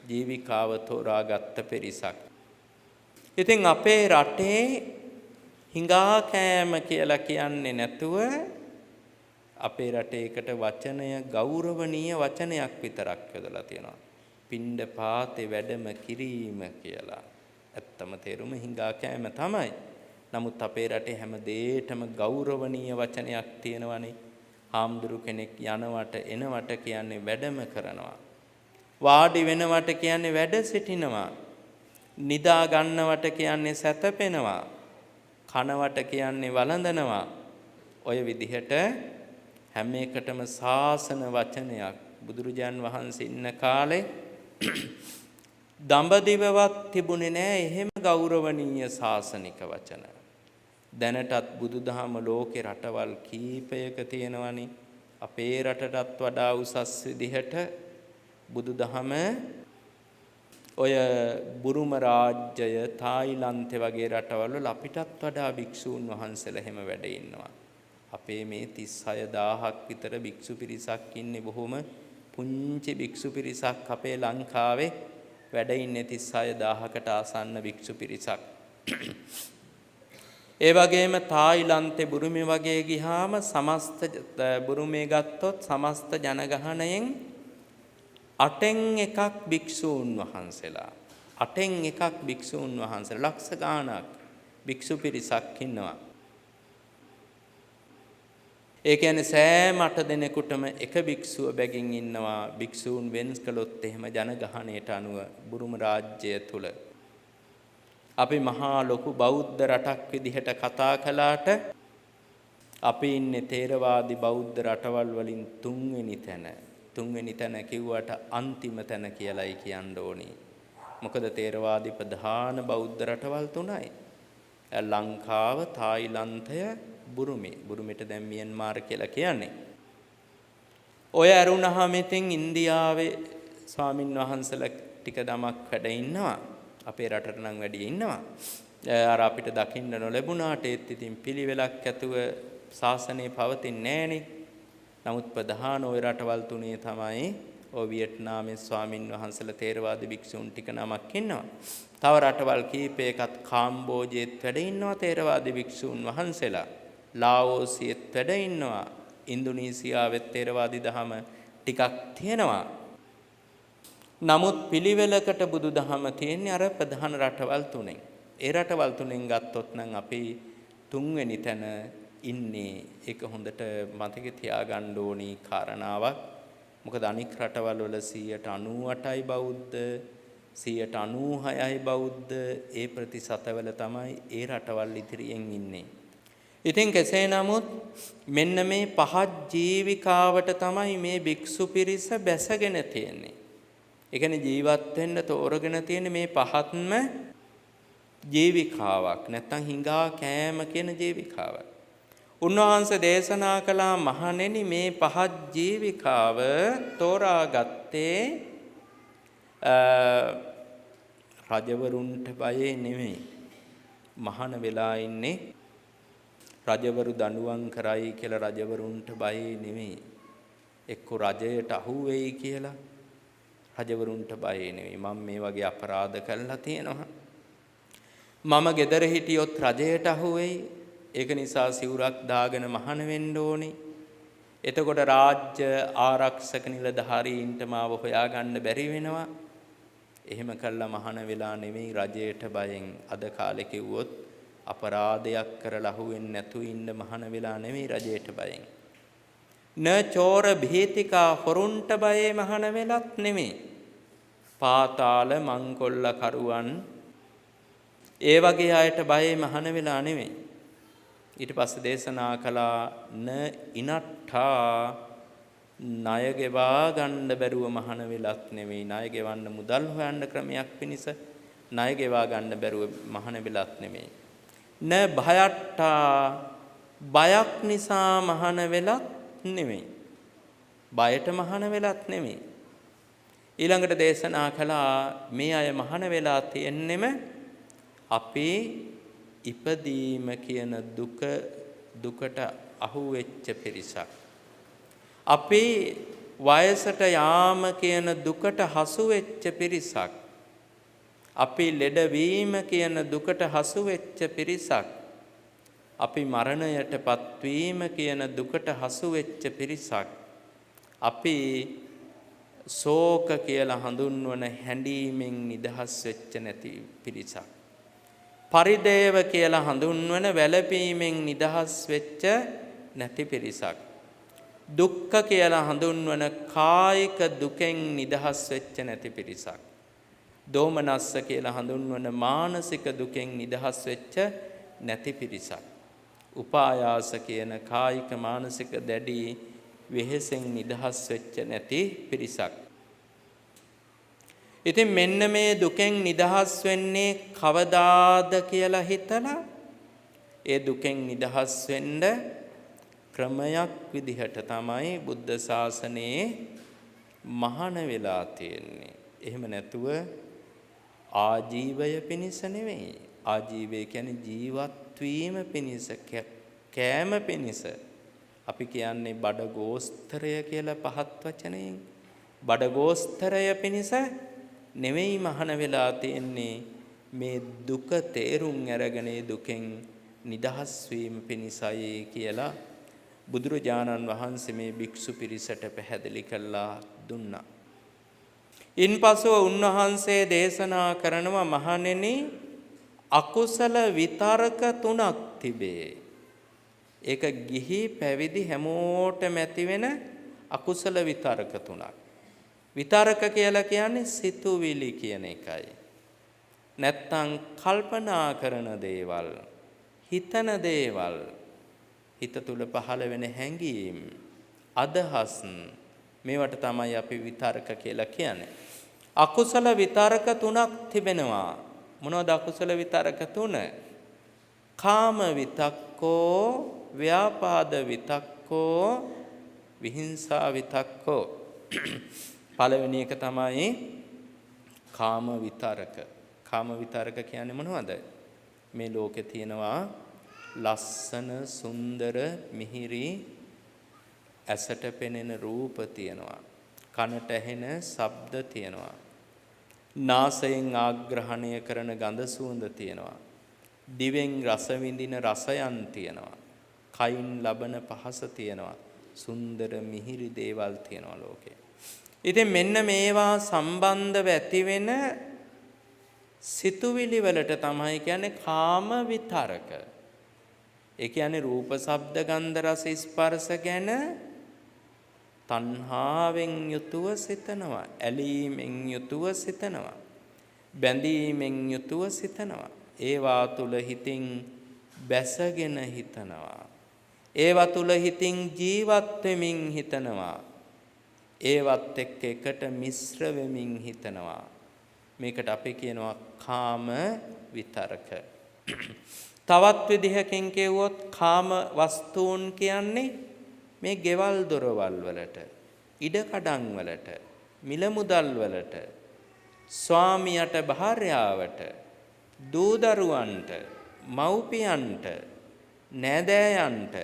ජීවිකාව තෝරාගත්ත පිරිසක්. ඉතින් අපේ රටේ හිඟා කෑම කියලා කියන්නේ නැතුව අපේ රටේකට වචනය ගෞරවනීය වචනයක් විතරක් යොදලා තියෙනවා. පින්ඩ පාතේ වැඩම කිරීම කියලා. ඇත්තම තේරුම හිඟා කෑම තමයි. නමුත් අපේ රටේ හැම දෙයකටම ගෞරවනීය වචනයක් තියෙනවනේ. හාමුදුරු කෙනෙක් යනවට එනවට කියන්නේ වැඩම කරනවා. වාඩි වෙනවට කියන්නේ වැඩ සිටිනවා. නිදා ගන්නවට කියන්නේ සැතපෙනවා. කනවට කියන්නේ වළඳනවා. ඔය විදිහට හැම එකටම ශාසන වචනයක්. බුදුරජාන් වහන්සේ ඉන්න කාලේ දඹදිවවත් තිබුණේ නෑ එහෙම ගෞරවනීය ශාසනික වචන. දැනටත් බුදුදහම ලෝකේ රටවල් කීපයක තියෙනවනේ. අපේ රටටත් වඩා උසස් විදිහට බුදුදහම ඔය බුරුම රාජ්‍යය, තායිලන්තේ වගේ රටවල් වල අපිටත් වඩා භික්ෂූන් වහන්සේලා හැම වැඩ ඉන්නවා. අපේ මේ 36000ක් විතර භික්ෂු පිරිසක් ඉන්නේ. බොහොම පුංචි භික්ෂු පිරිසක් අපේ ලංකාවේ වැඩ ඉන්නේ 36000කට ආසන්න භික්ෂු පිරිසක්. ඒ වගේම තායිලන්තේ බුරුමේ වගේ ගියාම සමස්ත බුරුමේ ගත්තොත් සමස්ත ජනගහණයෙන් 8න් එකක් භික්ෂූන් වහන්සේලා. 8න් එකක් භික්ෂූන් වහන්සේලා ලක්ෂ ගාණක් භික්ෂු පිරිසක් ඉන්නවා. ඒ කියන්නේ සෑම 8 දෙනෙකුටම එක භික්ෂුව බැගින් ඉන්නවා. භික්ෂූන් වෙන්ස් කළොත් එහෙම ජනගහණයට අනුව බුරුම රාජ්‍යය තුල අපි මහා ලොකු බෞද්ධ රටක් විදිහට කතා කළාට අපි ඉන්නේ තේරවාදී බෞද්ධ රටවල් වලින් තුන්වෙනි තැන. තුන්වෙනි තැන කිව්වට අන්තිම තැන කියලායි කියන්න ඕනේ. මොකද තේරවාදී ප්‍රධාන බෞද්ධ රටවල් තුනයි. ලංකාව, තායිලන්තය, බුරුමේ. බුරුමෙට දැන් මියන්මාර් කියලා කියන්නේ. ඔය අරුණහම ඉතින් ඉන්දියාවේ ස්වාමින් වහන්සේලා ටික දමක් වැඩ ඉන්නවා. අපේ රටට නම් වැඩි ඉන්නවා. අර අපිට දකින්න නොලැබුණාට ඒත් ඉතින් පිළිවෙලක් ඇතුව ශාසනය පවතින්නේ නැහනේ. නමුත් ප්‍රධාන ওই රටවල් තුනේ තමයි ඔය වියට්නාමේ ස්වාමින් වහන්සේලා තේරවාදී භික්ෂුන් ටික නමක් ඉන්නවා. තව රටවල් කීපයකත් කාම්බෝජයේත් වැඩ ඉන්නවා තේරවාදී භික්ෂුන් වහන්සේලා. ලාओසියෙත් වැඩ ඉන්නවා. ඉන්දුනීසියාවෙත් තේරවාදී දහම ටිකක් තියෙනවා. නමුත් පිළිවෙලකට බුදුදහම තියෙන්නේ අර ප්‍රධාන රටවල් තුනෙන්. ඒ රටවල් තුනෙන් ගත්තොත් නම් අපි තුන්වෙනි තැන ඉන්නේ. ඒක හොඳට මතක තියාගන්න ඕනි කාරණාවක්. මොකද අනික් රටවල් වල 98%යි බෞද්ධ 96%යි බෞද්ධ ඒ ප්‍රතිශතවල තමයි ඒ රටවල් ඉදිරියෙන් ඉන්නේ. ඉතින් කෙසේ නමුත් මෙන්න මේ පහත් ජීවිකාවට තමයි මේ භික්ෂු පිරිස බැසගෙන තියෙන්නේ. ඒ කියන්නේ ජීවත් වෙන්න තෝරගෙන තියෙන්නේ මේ පහත්ම ජීවිකාවක්. නැත්තම් හිඟා කෑම කියන ජීවිකාවක්. උන්වහන්සේ දේශනා කළා මහණෙනි මේ පහත් ජීවිකාව තෝරාගත්තේ රජවරුන්ට බයේ නෙමෙයි. මහාන වෙලා ඉන්නේ රජවරු දඬුවම් කරයි කියලා රජවරුන්ට බයේ නෙමෙයි. එක්ක රජයට අහු වෙයි කියලා රජවරුන්ට බයේ නෙමෙයි. මම මේ වගේ අපරාධ කළා තියෙනවා. මම ගෙදර හිටියොත් රජයට අහු වෙයි. ඒක නිසා සිවුරක් දාගෙන මහාන වෙන්න ඕනේ. එතකොට රාජ්‍ය ආරක්ෂක නිලධාරීන්ට මාව හොයාගන්න බැරි වෙනවා. එහෙම කළා මහාන වෙලා නෙමෙයි රජයට බයෙන්. අද කාලේ කිව්වොත් අපරාධයක් කරලා අහුවෙන්නේ නැතු ඉන්න මහාන වෙලා නෙමෙයි රජයට බයෙන්. න චෝර භීතිකා හොරුන්ට බයේ මහාන වෙලත් නෙමෙයි. පාතාල මංකොල්ල කරුවන් ඒ වගේ අයට බයේ මහාන වෙලා නෙමෙයි. ඊට පස්සේ දේශනා කළා න ඉනට්ඨා ණය ගෙවා ගන්න බැරුව මහාන වෙලත් නෙමෙයි. ණය ගෙවන්න මුදල් හොයන්න ක්‍රමයක් පිණිස ණය ගෙවා ගන්න බැරුව මහාන වෙලත් නෙමෙයි. න භයට්ටා බයක් නිසා මහාන වෙලත් නෙමෙයි. බයට මහාන වෙලත් නෙමෙයි. ඊළඟට දේශනා කළා මේ අය මහාන වෙලා තියෙන්නෙම අපි ඉපදීම කියන දුකට අහු වෙච්ච පිරිසක්. අපි වයසට යාම කියන දුකට හසු වෙච්ච පිරිසක්. අපි ලෙඩවීම කියන දුකට හසු වෙච්ච පිරිසක්. අපි මරණයටපත් වීම කියන දුකට හසු වෙච්ච පිරිසක්. අපි ශෝක කියලා හඳුන්වන හැඬීමෙන් නිදහස් වෙච්ච නැති පිරිසක්. පරිදේව කියලා හඳුන්වන වැළපීමෙන් නිදහස් වෙච්ච නැති පිරිසක්. දුක්ඛ කියලා හඳුන්වන කායික දුකෙන් නිදහස් වෙච්ච නැති පිරිසක්. දෝමනස්ස කියලා හඳුන්වන මානසික දුකෙන් නිදහස් වෙච්ච නැති පිරිසක්. උපායාස කියන කායික මානසික දැඩි වෙහෙසෙන් නිදහස් වෙච්ච නැති පිරිසක්. ඉතින් මෙන්න මේ දුකෙන් නිදහස් වෙන්නේ කවදාද කියලා හිතලා ඒ දුකෙන් නිදහස් වෙන්න ක්‍රමයක් විදිහට තමයි බුද්ධ ශාසනයේ මහාන වෙලා තියෙන්නේ. එහෙම නැතුව ආජීවය පිණිස නෙවෙයි. ආජීවය කියන්නේ ජීවත් වීම පිණිස, කෑම පිණිස. අපි කියන්නේ බඩගෝස්තරය කියලා පහත් වචනයෙන්. බඩගෝස්තරය පිණිස නෙවෙයි මහාන වෙලා තියෙන්නේ. මේ දුක තේරුම් අරගෙන දුකෙන් නිදහස් වීම පිණිසයි කියලා බුදුරජාණන් වහන්සේ මේ භික්ෂු පිරිසට පැහැදිලි කළා දුන්නා. ඉන්පසුව උන්වහන්සේ දේශනා කරනවා මහණෙනි අකුසල විතරක තුනක් තිබේ. ඒක ගිහි පැවිදි හැමෝටම ඇති වෙන අකුසල විතරක තුනක්. විතරක කියලා කියන්නේ සිතුවිලි කියන එකයි. නැත්තම් කල්පනා කරන දේවල්, හිතන දේවල්, හිත තුල පහළ වෙන හැඟීම්, අදහස් මේවට තමයි අපි විතරක කියලා කියන්නේ. අකුසල විතරක තුනක් තිබෙනවා. මොනවද අකුසල විතරක තුන? කාම විතක්කෝ, ව්‍යාපාද විතක්කෝ, විහිංසා විතක්කෝ. පළවෙනි එක තමයි කාම විතරක. කාම විතරක කියන්නේ මොනවද? මේ ලෝකේ තියෙනවා ලස්සන සුන්දර මිහිරි ඇසට පෙනෙන රූප තියෙනවා. කනට ඇහෙන ශබ්ද තියෙනවා. නාසයෙන් ආග්‍රහණය කරන ගඳ සුවඳ තියෙනවා. දිවෙන් රස විඳින රසයන් තියෙනවා. කයින් ලබන පහස තියෙනවා. සුන්දර මිහිරි දේවල් තියෙනවා ලෝකේ. ඉතින් මෙන්න මේවා සම්බන්ධව ඇති වෙන සිතුවිලි වලට තමයි කියන්නේ කාම විතරක. ඒ කියන්නේ රූප, ශබ්ද, ගන්ධ, රස, ස්පර්ශ ගැන තණ්හාවෙන් යුතුව සිතනවා. ඇලීමෙන් යුතුව සිතනවා. බැඳීමෙන් යුතුව සිතනවා. ඒවා තුල හිතින් බැසගෙන හිතනවා. ඒවා තුල හිතින් ජීවත් වෙමින් හිතනවා. ඒවත් එක්ක එකට මිශ්‍ර වෙමින් හිතනවා. මේකට අපි කියනවා කාම විතරක. තවත් විදිහකින් කියවොත් කාම වස්තුන් කියන්නේ මේ ගෙවල් දොරවල් වලට, ඉඩකඩම් වලට, මිල මුදල් වලට, ස්වාමියාට භාර්යාවට, දූ දරුවන්ට, මව්පියන්ට, නෑදෑයන්ට,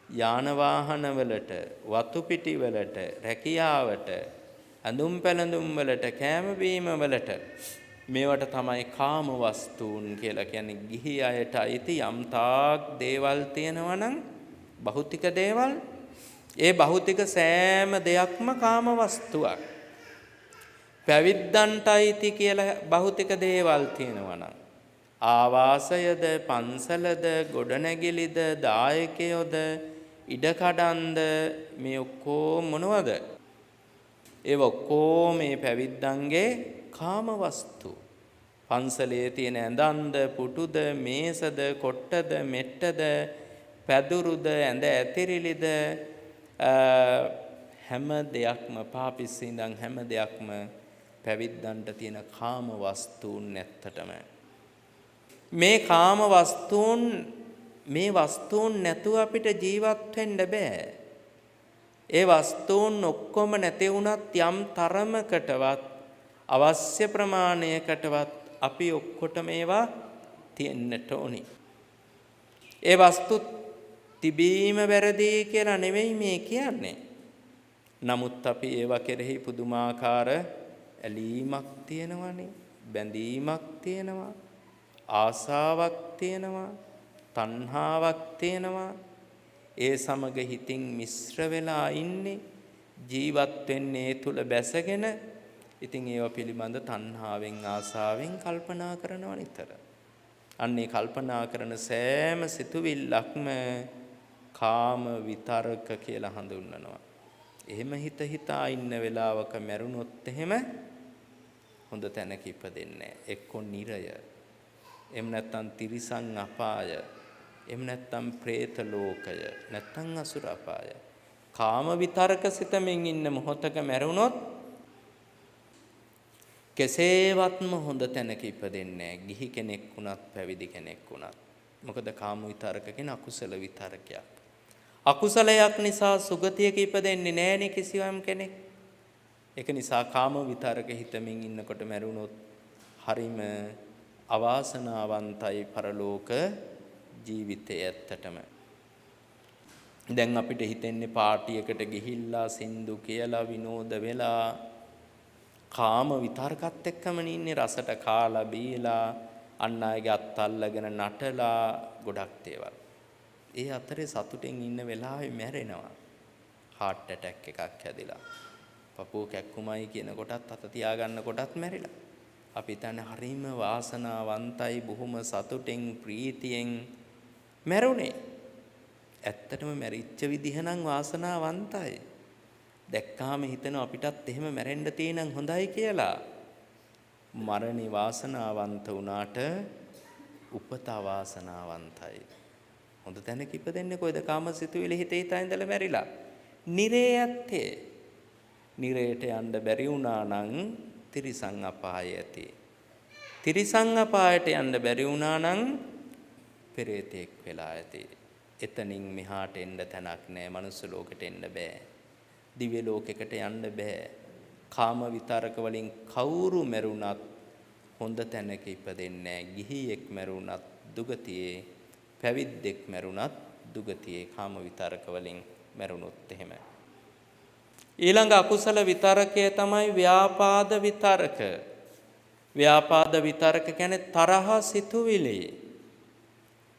යාන වාහන වලට, වතු පිටි වලට, රැකියාවට, ඇඳුම් පැළඳුම් වලට, කෑම බීම වලට මේවට තමයි කාම වස්තුන් කියලා කියන්නේ. ගිහි අයට අයිති යම් තාක් දේවල් තියෙනවා නම් භෞතික දේවල්, ඒ භෞතික සෑම දෙයක්ම කාම වස්තුවක්. පැවිද්දන්ට අයිති කියලා භෞතික දේවල් තියෙනවා නම් ආවාසයද, පන්සලද, ගොඩනැගිලිද, දායකයෝද, ඉඩකඩන්ද, මේ ඔක්කොම මොනවද? ඒ ඔක්කොම මේ පැවිද්දන්ගේ කාම වස්තු. පන්සලේ තියෙන ඇඳන්ද, පුටුද, මේසද, කොට්ටද, මෙට්ටද, පැදුරුද, ඇඳ ඇතිරිලිද, හැම දෙයක්ම පාපිස්සි ඉඳන් හැම දෙයක්ම පැවිද්දන්ට තියෙන කාම වස්තුන් නැත්තටම. මේ කාම වස්තුන්, මේ වස්තුන් නැතුව අපිට ජීවත් වෙන්න බෑ. ඒ වස්තුන් ඔක්කොම නැති වුණත් යම් තරමකටවත් අවශ්‍ය ප්‍රමාණයකටවත් අපි ඔක්කොටම ඒවා තියෙන්නට ඕනි. ඒ වස්තු තිබීම වැරදි කියලා නෙවෙයි මේ කියන්නේ. නමුත් අපි ඒවා කෙරෙහි පුදුමාකාර ඇලීමක් තියෙනවනේ, බැඳීමක් තියෙනවා, ආසාවක් තියෙනවා, තණ්හාවක් තියෙනවා. ඒ සමග හිතින් මිශ්‍ර වෙලා ඉන්නේ, ජීවත් වෙන්නේ ඒ තුල බැසගෙන. ඉතින් ඒවා පිළිබඳ තණ්හාවෙන්, ආසාවෙන් කල්පනා කරනවා නිතර. අන්නේ කල්පනා කරන සෑම සිතුවිල්ලක්ම කාම විතරක කියලා හඳුන්වනවා. එහෙම හිතා ඉන්න වෙලාවක මැරුණොත් එහෙම හොඳ තැනක ඉපදෙන්නේ නැහැ. එක්කො නිරය, එහෙම නැත්නම් තිරිසන් අපාය, එහෙම නැත්නම් പ്രേත ලෝකය, නැත්නම් අසුර අපාය. කාම විතරක සිතමින් ඉන්න මොහොතක මැරුණොත් කෙසේවත්ම හොඳ තැනක ඉපදෙන්නේ නැහැ. ගිහි කෙනෙක් වුණත්, පැවිදි කෙනෙක් වුණත්. මොකද කාම විතරක කියන අකුසල විතරකයක්. අකුසලයක් නිසා සුගතියක ඉපදෙන්නේ නැහැනේ කිසියම් කෙනෙක්. ඒක නිසා කාම විතරක හිතමින් ඉන්නකොට මැරුණොත් හරිම අවාසනාවන්තයි පරලෝක ජීවිතය ඇත්තටම. දැන් අපිට හිතෙන්නේ පාටියකට ගිහිල්ලා සින්දු කියලා විනෝද වෙලා කාම විතරකත් එක්කම ඉන්නේ, රසට කාලා බීලා අන් අයගේ අත් අල්ලගෙන නටලා ගොඩක් දේවල්. ඒ අතරේ සතුටින් ඉන්න වෙලාවේ මැරෙනවා. heart attack එකක් හැදිලා. පපුව කැක්කුමයි කියන කොටත් අත තියාගන්න කොටත් මැරිලා. අපි හිතන්නේ හරිම වාසනාවන්තයි, බොහොම සතුටින් ප්‍රීතියෙන් මැරුණේ. ඇත්තටම මැරිච්ච විදිහ නම් වාසනාවන්තයි. දැක්කාම හිතෙනවා අපිටත් එහෙම මැරෙන්න තියෙනම් හොඳයි කියලා. මරණේ වාසනාවන්ත වුණාට උපත වාසනාවන්තයි. හොඳ තැනක ඉපදෙන්නේ කොයිද? කාමසිතුවිලි හිතේ හිතා ඉඳලා මැරිලා. නිරේ ඇත්තේ. නිරේට යන්න බැරි වුණා නම් තිරිසන් අපාය ඇති. තිරිසන් අපායට යන්න බැරි වුණා නම් පෙරේතෙක් වෙලා ඇති. එතනින් මෙහාට එන්න තැනක් නැහැ. මනුස්ස ලෝකෙට එන්න බෑ. දිව්‍ය ලෝකෙකට යන්න බෑ. කාම විතරක වලින් කවුරු මැරුණත් හොඳ තැනක ඉපදෙන්නේ නැහැ. ගිහියෙක් මැරුණත් දුගතියේ, පැවිද්දෙක් මැරුණත් දුගතියේ. කාම විතරක වලින් මැරුණොත් එහෙම. ඊළඟ අකුසල විතරකය තමයි ව්‍යාපාද විතරක. ව්‍යාපාද විතරක කියන්නේ තරහ සිතුවිලි.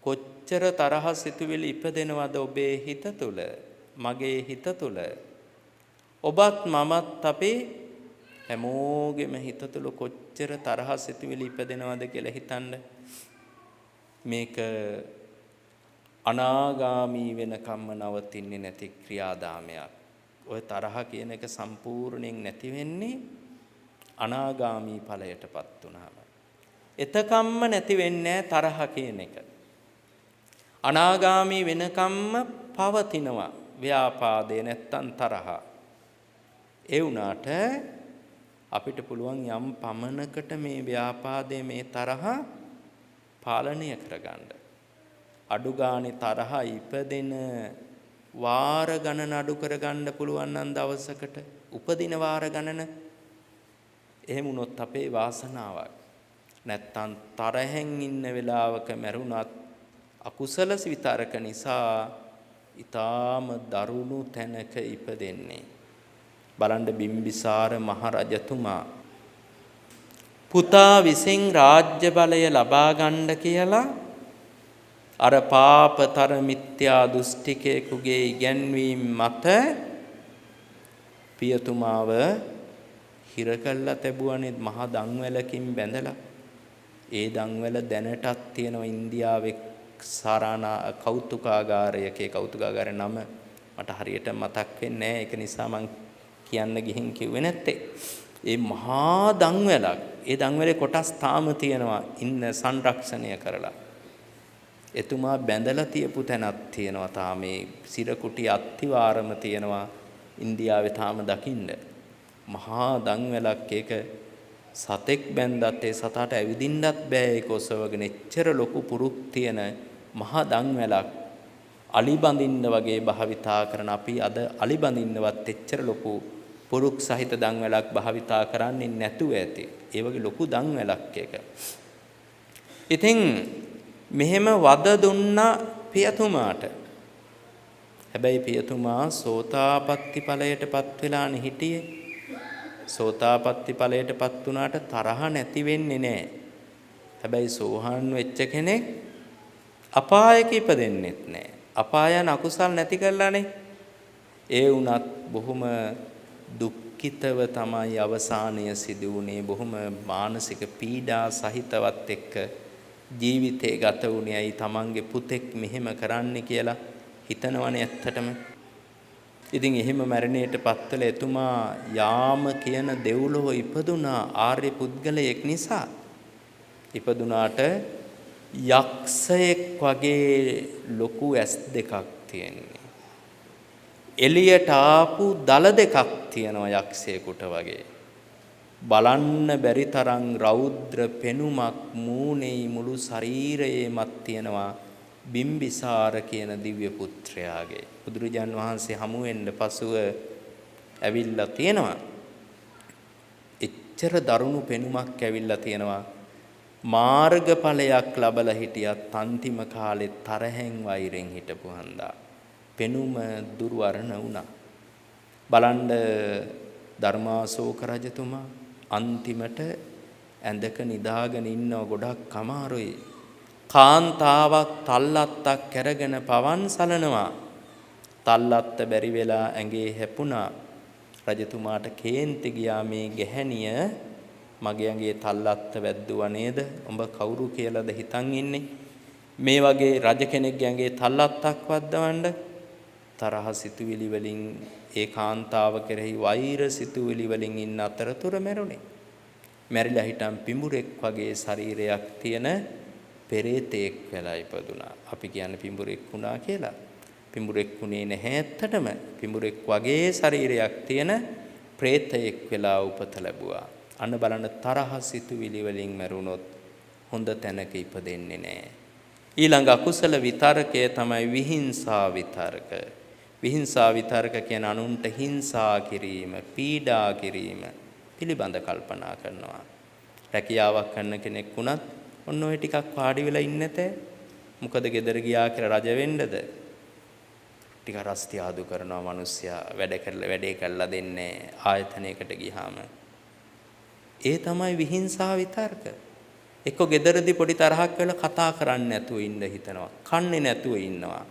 කොච්චර තරහ සිතුවිලි ඉපදෙනවද ඔබේ හිත තුල, මගේ හිත තුල? ඔබත් මමත් අපි හැමෝගෙම හිත තුල කොච්චර තරහ සිතුවිලි ඉපදෙනවද කියලා හිතන්න. මේක අනාගාමී වෙනකම්ම නවතින්නේ නැති ක්‍රියාදාමයක්. ඔය තරහ කියන එක සම්පූර්ණයෙන් නැති වෙන්නේ අනාගාමී ඵලයටපත් වුණාම. එතකම්ම නැති වෙන්නේ තරහ කියන එක. අනාගාමී වෙනකම්ම පවතිනවා ව්‍යාපාදේ නැත්තම් තරහ. ඒ වුණාට අපිට පුළුවන් යම් පමණකට මේ ව්‍යාපාදයේ මේ තරහ පාලනය කරගන්න. අඩු ගානේ තරහ ඉපදෙන වාර ගණන අඩු කරගන්න පුළුවන් නම් දවසකට උපදින වාර ගණන එහෙම වුණොත් අපේ වාසනාවක්. නැත්තම් තරහෙන් ඉන්න වෙලාවක මැරුණත් අකුසල විතරක නිසා ඊටාම දරුණු තැනක ඉපදෙන්නේ. බලන්න බිම්බිසාර මහ රජතුමා පුතා විසින් රාජ්‍ය බලය ලබා ගන්න කියලා අර පාපතර මිත්‍යා දෘෂ්ටිකයෙකුගේ ඉගැන්වීම මත පියතුමාව හිර කළා තැබුවනේ මහා දන්වැලකින් බැඳලා. ඒ දන්වැල දැනටත් තියෙනවා ඉන්දියාවේ සාරානා කෞතුකාගාරයකේ. කෞතුකාගාරේ නම මට හරියට මතක් වෙන්නේ නැහැ. ඒක නිසා මං කියන්න ගිහින් කිව්වේ නැත්තේ. ඒ මහා දන්වැලක්. ඒ දන්වැලේ කොටස් තාම තියෙනවා ඉන්න සංරක්ෂණය කරලා. එතුමා බැඳලා තියපු තැනක් තියෙනවා. තාම මේ සිරකුටි අත්තිවාරම තියෙනවා ඉන්දියාවේ තාම දකින්න. මහා දන්වැලක්. ඒක සතෙක් බැන්දත් ඒ සතාට ඇවිදින්නත් බෑ. ඒක ඔසවගෙන එච්චර ලොකු පුරුක් තියෙන මහා දන්වැලක්. අලි බඳින්න වගේ භාවිතා කරන අපි අද අලි බඳින්නවත් එච්චර ලොකු පුරුක් සහිත දන්වැලක් භාවිතා කරන්නේ නැතුව ඇති. ඒ වගේ ලොකු දන්වැලක් එක. ඉතින් මෙහෙම වද දුන්නා පියතුමාට. හැබැයි පියතුමා සෝතාපට්ටි ඵලයටපත් වෙලානේ හිටියේ. සෝතාපට්ටි ඵලයටපත් වුණාට තරහ නැති වෙන්නේ නැහැ. හැබැයි සෝහන් වෙච්ච කෙනෙක් අපායක ඉපදෙන්නෙත් නැහැ. අපායන අකුසල් නැති කරලානේ. ඒ වුණත් බොහොම දුක්ඛිතව තමයි අවසානය සිදු වුණේ. බොහොම මානසික පීඩා සහිතවත් එක්ක ජීවිතේ ගත වුණේ. අයි තමන්ගේ පුතෙක් මෙහෙම කරන්න කියලා හිතනවනේ ඇත්තටම. ඉතින් එහෙම මරණයට පත්වල එතුමා යාම කියන දෙව්ලොව ඉපදුනා ආර්ය පුද්ගලයෙක් නිසා. ඉපදුනාට යක්ෂයෙක් වගේ ලොකු ඇස් දෙකක් තියෙන්නේ. එළියට ආපු දල දෙකක් තියෙනවා යක්ෂයෙකුට වගේ. බලන්න බැරි තරම් රෞද්‍ර පෙනුමක් මූණේ මුළු ශරීරයේමත් තියෙනවා බිම්බිසාර කියන දිව්‍ය පුත්‍රයාගේ. බුදුරජාන් වහන්සේ හමු වෙන්න පසුව ඇවිල්ලා තියෙනවා. එච්චර දරුණු පෙනුමක් ඇවිල්ලා තියෙනවා. මාර්ගඵලයක් ලැබලා හිටියත් අන්තිම කාලේ තරහෙන් වෛරෙන් හිටපු හන්දා පෙනුම දුර්වර්ණ වුණා. බලන්න ධර්මාශෝක රජතුමා අන්තිමට ඇඳක නිදාගෙන ඉන්නව ගොඩක් අමාරුයි. කාන්තාවක් තල්ලත්තක් කරගෙන පවන් සලනවා. තල්ලත්ත බැරි වෙලා ඇඟේ හැපුණා. රජතුමාට කේන්ති ගියා මේ ගැහණිය මගේ ඇඟේ තල්ලත්ත වැද්දුවා නේද? උඹ කවුරු කියලාද හිතන් ඉන්නේ? මේ වගේ රජ කෙනෙක්ගේ ඇඟේ තල්ලත්තක් වද්දවන්න. තරහ සිතුවිලි වලින් ඒ කාන්තාව කෙරෙහි වෛර සිතුවිලි වලින් ඉන්න අතරතුර මැරුණේ. මැරිලා හිටන් පිඹුරෙක් වගේ ශරීරයක් තියෙන පෙරේතෙක් වෙලා ඉපදුනා. අපි කියන්නේ පිඹුරෙක් වුණා කියලා. පිඹුරෙක් වුණේ නැහැ ඇත්තටම. පිඹුරෙක් වගේ ශරීරයක් තියෙන ප්‍රේතයෙක් වෙලා උපත ලැබුවා. අන්න බලන්න තරහ සිතුවිලි වලින් මැරුණොත් හොඳ තැනක ඉපදෙන්නේ නැහැ. ඊළඟ අකුසල විතරකය තමයි විහිංසා විතරක. විහිංසා විතරක කියන්නේ අනුන්ට හිංසා කිරීම, පීඩා කිරීම පිළිබඳ කල්පනා කරනවා. රැකියාවක් කරන කෙනෙක් වුණත් ඔන්න ඔය ටිකක් පාඩි වෙලා ඉන්නේ නැතේ. මොකද ගෙදර ගියා කියලා රජ වෙන්නද? ටික රස්ති ආදු කරනවා මිනිස්සයා වැඩේ කරලා දෙන්නේ ආයතනයකට ගියාම. ඒ තමයි විහිංසා විතරක. එක්ක ගෙදරදී පොඩි තරහක් වෙලා කතා කරන්නේ නැතුව ඉන්න හිතනවා. කන්නේ නැතුව ඉන්නවා.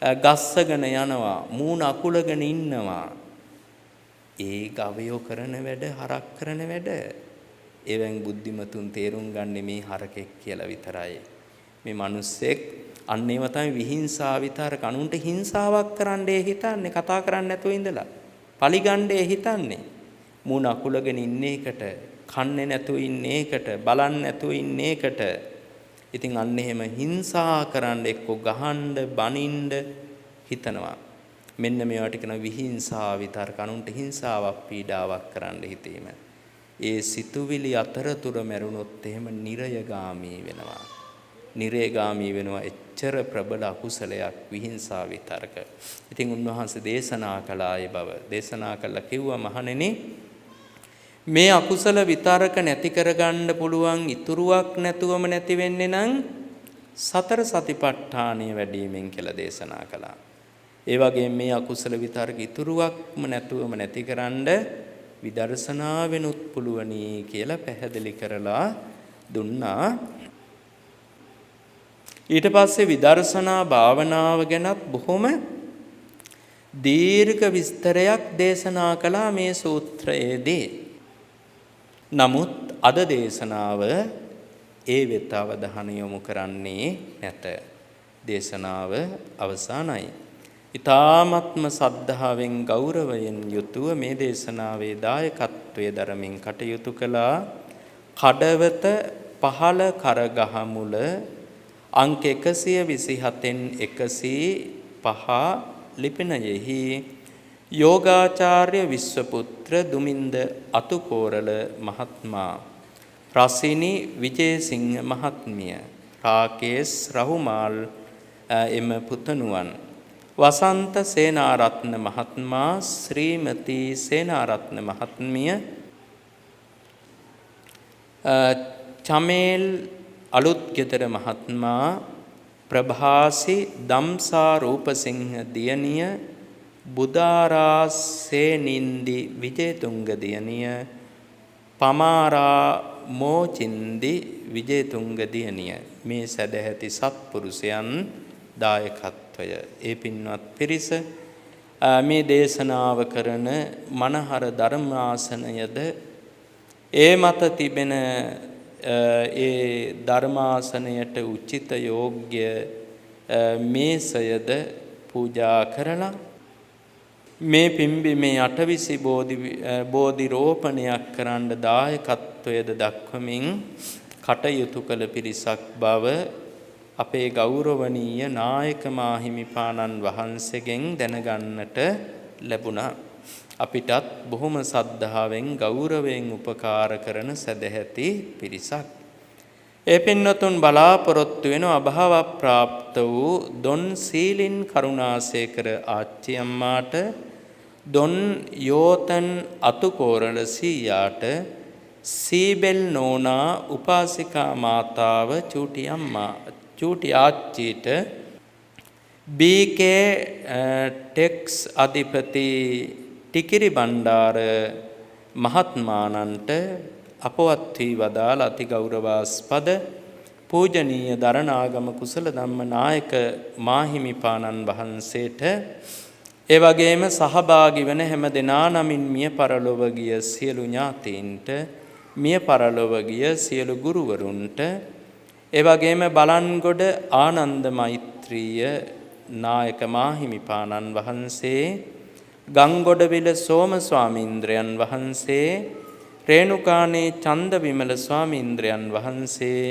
ගස්සගෙන යනවා, මූණ අකුලගෙන ඉන්නවා. ඒ ගවයෝ කරන වැඩ, හරක් කරන වැඩ. එවෙන් බුද්ධිමතුන් තේරුම් ගන්න මේ හරකෙක් කියලා විතරයි. මේ මිනිස්සෙක් අන්න ඒව තමයි විහිංසාව විතරක. අනුන්ට හිංසාවක් කරන්නේ හිතන්නේ, කතා කරන්නේ නැතුව ඉඳලා. පලිගණ්ඩේ හිතන්නේ. මූණ අකුලගෙන ඉන්න එකට, කන්නේ නැතුව ඉන්න එකට, බලන්නේ නැතුව ඉන්න එකට. ඉතින් අන්න එහෙම හිංසා කරන්න එක්ක ගහන්න, බනින්න හිතනවා. මෙන්න මේවට කියන විහිංසාව විතරක. අනුන්ට හිංසාවක්, පීඩාවක් කරන්න හිතීම. ඒ සිතුවිලි අතරතුර මැරුණොත් එහෙම නිරයගාමී වෙනවා. නිරයගාමී වෙනවා. එච්චර ප්‍රබල අකුසලයක් විහිංසා විතරක. ඉතින් උන්වහන්සේ දේශනා කළායේ බව. දේශනා කළා කිව්වා මහණෙනි මේ අකුසල විතරක නැති කරගන්න පුළුවන් ඉතුරුවක් නැතුවම නැති වෙන්නේ නම් සතර සතිපට්ඨානය වැඩිවීමෙන් කියලා දේශනා කළා. ඒ වගේම මේ අකුසල විතරක ඉතුරුවක්ම නැතුවම නැතිකරන්න විදර්ශනාවෙනුත් පුළුවනි කියලා පැහැදිලි කරලා දුන්නා. ඊට පස්සේ විදර්ශනා භාවනාව ගැනත් බොහොම දීර්ඝ විස්තරයක් දේශනා කළා මේ සූත්‍රයේදී. නමුත් අද දේශනාව ඒ වෙත අවධානය යොමු කරන්නේ නැත. දේශනාව අවසానයි. ඊ타ත්ම සද්ධාවෙන් ගෞරවයෙන් යුතුව මේ දේශනාවේ දායකත්වයේ දරමින් කටයුතු කළා කඩවත පහළ කරගහමුල අංක 127න් 105 ලිපිනයෙහි යෝගාචාර්ය විශ්වපුත්‍ර දුමින්ද අතුකෝරළ මහත්මයා, රසිනි විජේසිංහ මහත්මිය, රාකේස් රහුමාල් එම පුතණුවන්, වසන්ත සේනාරත්න මහත්මයා, ශ්‍රීමති සේනාරත්න මහත්මිය, චමේල් අලුත්ගෙදර මහත්මයා, ප්‍රභාසි දම්සා රූපසිංහ දියණිය, බුදාරා සේනින්දි විජේතුංග දියණිය, පමාරා මෝචින්දි විජේතුංග දියණිය මේ සදැහැති සත්පුරුෂයන් දායකත්වය. ඒ පින්වත් පිරිස මේ දේශනාව කරන මනහර ධර්මාසනයද ඒ මත තිබෙන ඒ ධර්මාසනයට උචිත යෝග්‍ය මේසයද පූජා කරලා මේ පිම්බීමේ අටවිසි බෝධි රෝපණයක් කරන්න දායකත්වයේද දක්වමින් කටයුතු කළ පිරිසක් බව අපේ ගෞරවනීය නායක මාහිමිපාණන් වහන්සේගෙන් දැනගන්නට ලැබුණා. අපිටත් බොහොම සද්ධාවෙන් ගෞරවයෙන් උපකාර කරන සදැහැති පිරිසක්. ඒ පින්වතුන් බලාපොරොත්තු වෙන අභාව ප්‍රාප්ත වූ දොන් සීලින් කරුණාසේකර ආච්චි අම්මාට, දොන් යෝතන් අතුකෝරළ සීයාට, සීබෙල් නෝනා උපාසිකා මාතාව චූටි අම්මා චූටි ආච්චිට, බීකේ ටෙක්ස් අධිපති ටිකිරි බණ්ඩාර මහත්මාණන්ට, අපවත් වී වදාළ අති ගෞරවාස්පද පූජනීය දරණාගම කුසල ධම්ම නායක මාහිමිපාණන් වහන්සේට, ඒ වගේම සහභාගී වන හැම දෙනා නමින් මිය පරලොව ගිය සියලු ඥාතීන්ට, මිය පරලොව ගිය සියලු ගුරුවරුන්ට, ඒ වගේම බලන්ගොඩ ආනන්ද මෛත්‍රීය නායක මාහිමිපාණන් වහන්සේ, ගංගොඩවිල සෝම ස්වාමීන්ද්‍රයන් වහන්සේ, රේණුකානේ චන්ද විමල ස්වාමීන්ද්‍රයන් වහන්සේ,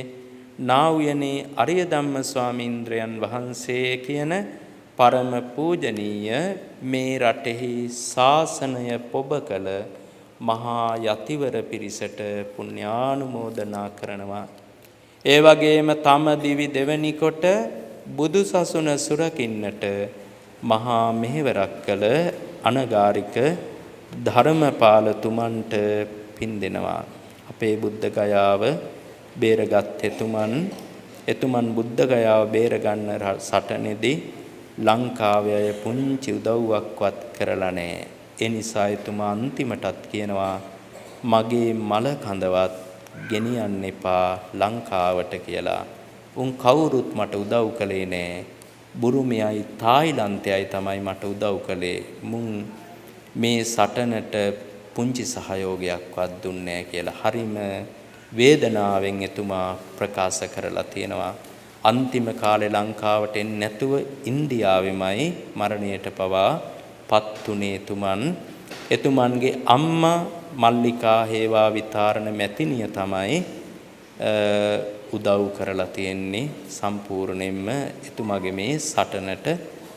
නාවුයනේ අරිය ධම්ම ස්වාමීන්ද්‍රයන් වහන්සේ කියන පරම පූජනීය මේ රටෙහි ශාසනය පොබ කළ මහා යතිවර පිරිසට පුණ්‍යානුමෝදනා කරනවා. ඒ වගේම තම දිවි දෙවැනි කොට බුදු සසුන සුරකින්නට මහා මෙහෙවරක් කළ අනගාരിക ධර්මපාලතුමන්ට පින් දෙනවා. අපේ බුද්ධ ගයාව බේරගත් එතුමන් බුද්ධ ගයාව බේරගන්න සටනේදී ලංකාවේ අය පුංචි උදව්වක්වත් කරලා නැහැ. ඒ නිසා එතුමා අන්තිමටත් කියනවා මගේ මල කඳවත් ගෙනියන්න එපා ලංකාවට කියලා. උන් කවුරුත් මට උදව් කළේ නැහැ. බුරුමයයි තායිලන්තයයි තමයි මට උදව් කළේ. මුන් මේ සටනට පුංචි සහයෝගයක්වත් දුන්නේ නැහැ කියලා හරිම වේදනාවෙන් එතුමා ප්‍රකාශ කරලා තියෙනවා. අන්තිම කාලේ ලංකාවට එන්නේ නැතුව ඉන්දියාවෙමයි මරණයට පවා පත්ුනේ එතුමන්. එතුමන්ගේ අම්මා මල්ලිකා හේවා විතාරණ මැතිණිය තමයි උදව් කරලා තියෙන්නේ සම්පූර්ණයෙන්ම එතුමගේ මේ සටනට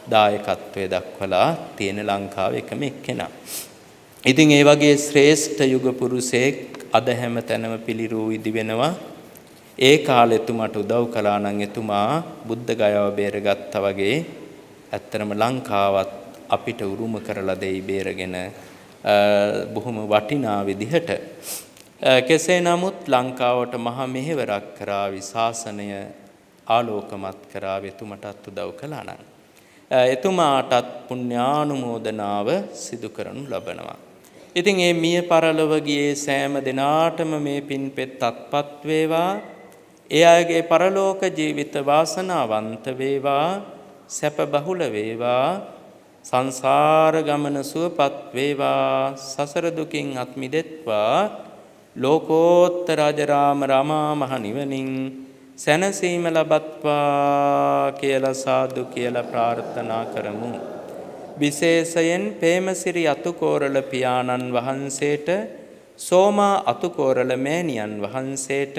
දායකත්වය දක්වලා තියෙන ලංකාවේ එකම එක්කෙනා. ඉතින් ඒ වගේ ශ්‍රේෂ්ඨ යුග පුරුෂයෙක් අද හැම තැනම පිළිරූ ඉදි වෙනවා. ඒ කාලේ එතුමාට උදව් කළා නම් එතුමා බුද්ධ ගයාව බේරගත්තා වගේ ඇත්තටම ලංකාවත් අපිට උරුම කරලා දෙයි බේරගෙන බොහොම වටිනා විදිහට. කෙසේ නමුත් ලංකාවට මහා මෙහෙවරක් කරાવી ශාසනය ආලෝකමත් කරાવી එතුමටත් උදව් කළා නම් එතුමාටත් පුණ්‍යානුමෝදනාව සිදු කරනු ලබනවා. ඉතින් මේ මිය පරලොව ගියේ සෑම දිනාටම මේ පින්පෙත් අත්පත් වේවා. ඒ අයගේ පරලෝක ජීවිත වාසනාවන්ත වේවා, සැප බහුල වේවා, සංසාර ගමන සුවපත් වේවා, සසර දුකින් අත් මිදෙත්වා, ලෝකෝත්තර අජරාම රමා මහ නිවනින් සැනසීම ලබත්වා කියලා සාදු කියලා ප්‍රාර්ථනා කරමු. විශේෂයෙන් පේමසිරි අතුකෝරළ පියාණන් වහන්සේට, සෝමා අතුකෝරළ මෑණියන් වහන්සේට,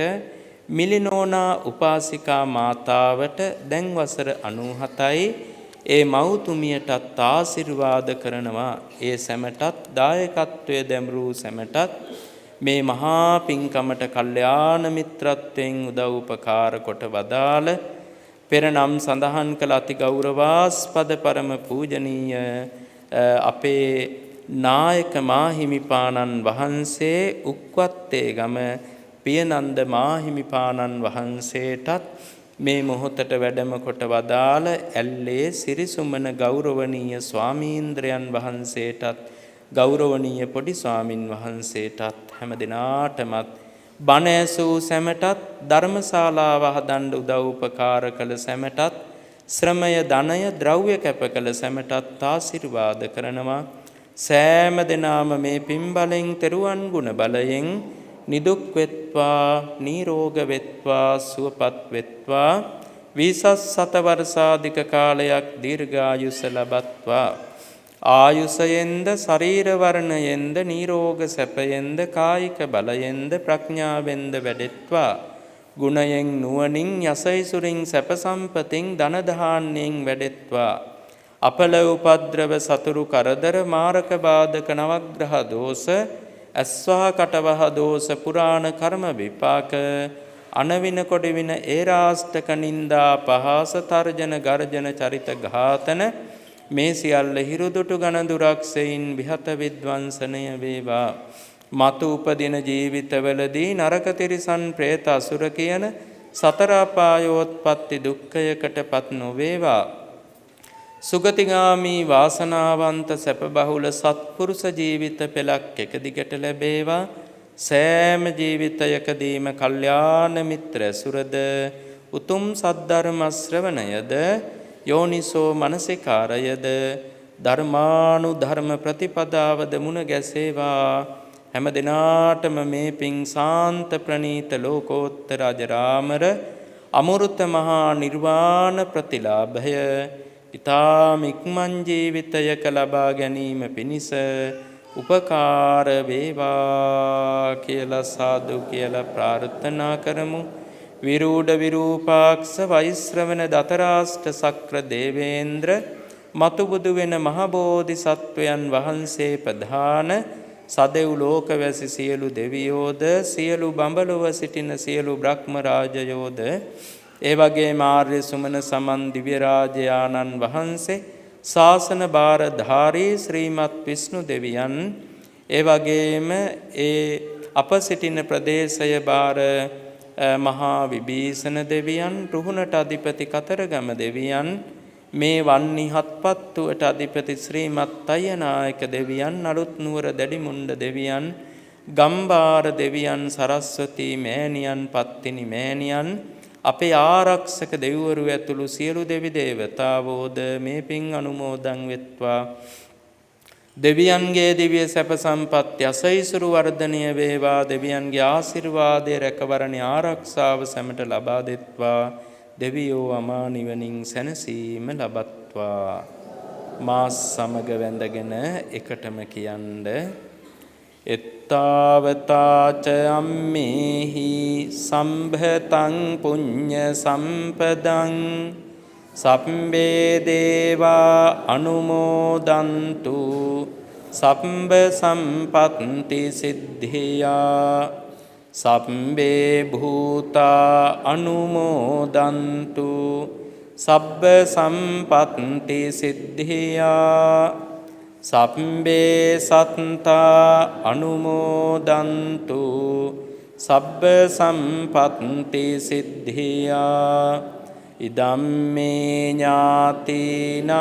මිලිනෝනා උපාසිකා මාතාවට දැන් වසර 97යි. ඒ මව්තුමියටත් ආශිර්වාද කරනවා. ඒ සැමටත් දායකත්වයේ දැමරූ සැමටත් මේ මහා පින්කමට කල්යාණ මිත්‍රත්වයෙන් උදව් උපකාර කොට වදාළ පෙර නම් සඳහන් කළ අති ගෞරවාස්පද පරම පූජනීය අපේ නායක මාහිමිපාණන් වහන්සේ උක්වත්තේ ගම පියනන්ද මාහිමිපාණන් වහන්සේටත් මේ මොහොතට වැඩම කොට වදාළ ඇල්ලේ සිරිසුමන ගෞරවනීය ස්වාමීන්ද්‍රයන් වහන්සේටත් ගෞරවනීය පොඩි ස්වාමින් වහන්සේටත් හැම දිනාටමත් බණ ඇසූ සැමටත් ධර්මශාලාව හදන්න උදව් උපකාර කළ සැමටත් ශ්‍රමය ධනය ද්‍රව්‍ය කැප කළ සැමටත් ආශිර්වාද කරනවා. සෑම දිනාම මේ පින් බලෙන් තෙරුවන් ගුණ බලයෙන් නිදුක් වෙත්වා, නිරෝග වෙත්වා, සුවපත් වෙත්වා, විසස් සත වර්ෂාධික කාලයක් දීර්ඝායුෂ ලබත්වා. ආයුෂයෙන්ද ශරීර වර්ණයෙන්ද නිරෝග සැපයෙන්ද කායික බලයෙන්ද ප්‍රඥාවෙන්ද වැඩෙත්වා. ගුණයෙන් නුවණින් යසයිසුරින් සැප සම්පතින් ධන ධාන්‍යයෙන් වැඩෙත්වා. අපල උපද්‍රව සතුරු කරදර මාරක බාධක නවග්‍රහ දෝෂ අස්වා කටවහ දෝෂ පුරාණ කර්ම විපාක අනවින කොඩවින ඒරාෂ්ටක නින්දා පහස තර්ජන ගර්ජන චරිත ඝාතන මේ සියල්ල හිරුදුටු ගණදුරක් සෙයින් විහත විද්වංසනය වේවා. මතු උපදින ජීවිතවලදී නරක තිරිසන් പ്രേත අසුර කියන සතර අපායෝත්පත්ති දුක්ඛයකටපත් නොවේවා. සුගතිගාමි වාසනාවන්ත සැප බහුල සත්පුරුෂ ජීවිත පෙළක් එක දිගට ලැබේවා. සෑම ජීවිතයකදීම කල්යාණ මිත්‍ර සුරද උතුම් සද්ධර්ම ශ්‍රවණයද යෝනිසෝ මනසිකාරයද ධර්මානුධර්ම ප්‍රතිපදාවද මුණ ගැසේවා. හැම දිනාටම මේ පිං සාන්ත ප්‍රණීත ලෝකෝත්තර අජරාමර අමෘත මහා නිර්වාණ ප්‍රතිලාභය ඊ타ම ඉක්මන් ජීවිතයක ලබා ගැනීම පිණිස උපකාර වේවා කියලා සාදු කියලා ප්‍රාර්ථනා කරමු. විරූඪ විරූපාක්ෂ වෛශ්‍රවණ දතරාෂ්ට සක්‍ර දේවේන්ද්‍ර මතු බුදු වෙන මහ බෝධිසත්වයන් වහන්සේ ප්‍රධාන සදෙව් ලෝකවැසි සියලු දෙවියෝද සියලු බඹලොව සිටින සියලු බ්‍රහ්ම රාජයෝද ඒ වගේම ආර්ය සුමන සමන් දිව්‍ය රාජයාණන් වහන්සේ ශාසන භාරධාරී ශ්‍රීමත් විෂ්ණු දෙවියන් ඒ වගේම ඒ අප සිටින ප්‍රදේශය භාර මහා විභීෂණ දෙවියන් රුහුණට අධිපති කතරගම දෙවියන් මේ වන්නි හත්පත්තුවට අධිපති ශ්‍රීමත් අයනායක දෙවියන් අලුත් නුවර දැඩිමුණ්ඩ දෙවියන් ගම්බාර දෙවියන් සරස්වතී මෑණියන් පත්තිනි මෑණියන් අපේ ආරක්ෂක දෙවිවරු ඇතුළු සියලු දෙවි දේවතාවෝද මේ පින් අනුමෝදන් වෙත්වා. දෙවියන්ගේ දිව්‍ය සැප සම්පත් යසයිසුරු වර්ධනය වේවා. දෙවියන්ගේ ආශිර්වාදයේ රැකවරණේ ආරක්ෂාව සැමට ලබා දෙත්වා. දෙවියෝ අමා නිවනින් සැනසීම ලබත්වා. මා සමග වැඳගෙන එකටම කියන්න එත්තාවතාච අම්මේහි සම්භතං පුඤ්ඤ සම්පදං සබ්බේ දේවා අනුමෝදන්තු සබ්බ සම්පත්ති සිද්ධියා සබ්බේ භූතා අනුමෝදන්තු සබ්බ සම්පත්ති සිද්ධියා සබ්බේ සත්තා අනුමෝදන්තු සබ්බ සම්පත්ති සිද්ධියා ඉදම්මේ ඥාතිනං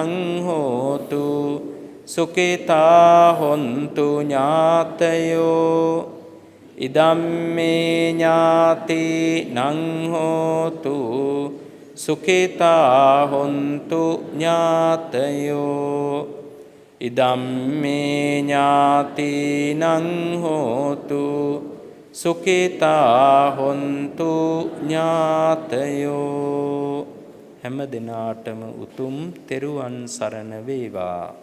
හෝතු සුඛිතා හොන්තු ඥාතයෝ ඉදම්මේ ඥාතිනං හෝතු සුඛිතා හොන්තු ඥාතයෝ ඉදම්මේ ඥාතිනං හෝතු සුඛිතා හොන්තු ඥාතයෝ. හැම දිනාටම උතුම් තෙරුවන් සරණ වේවා.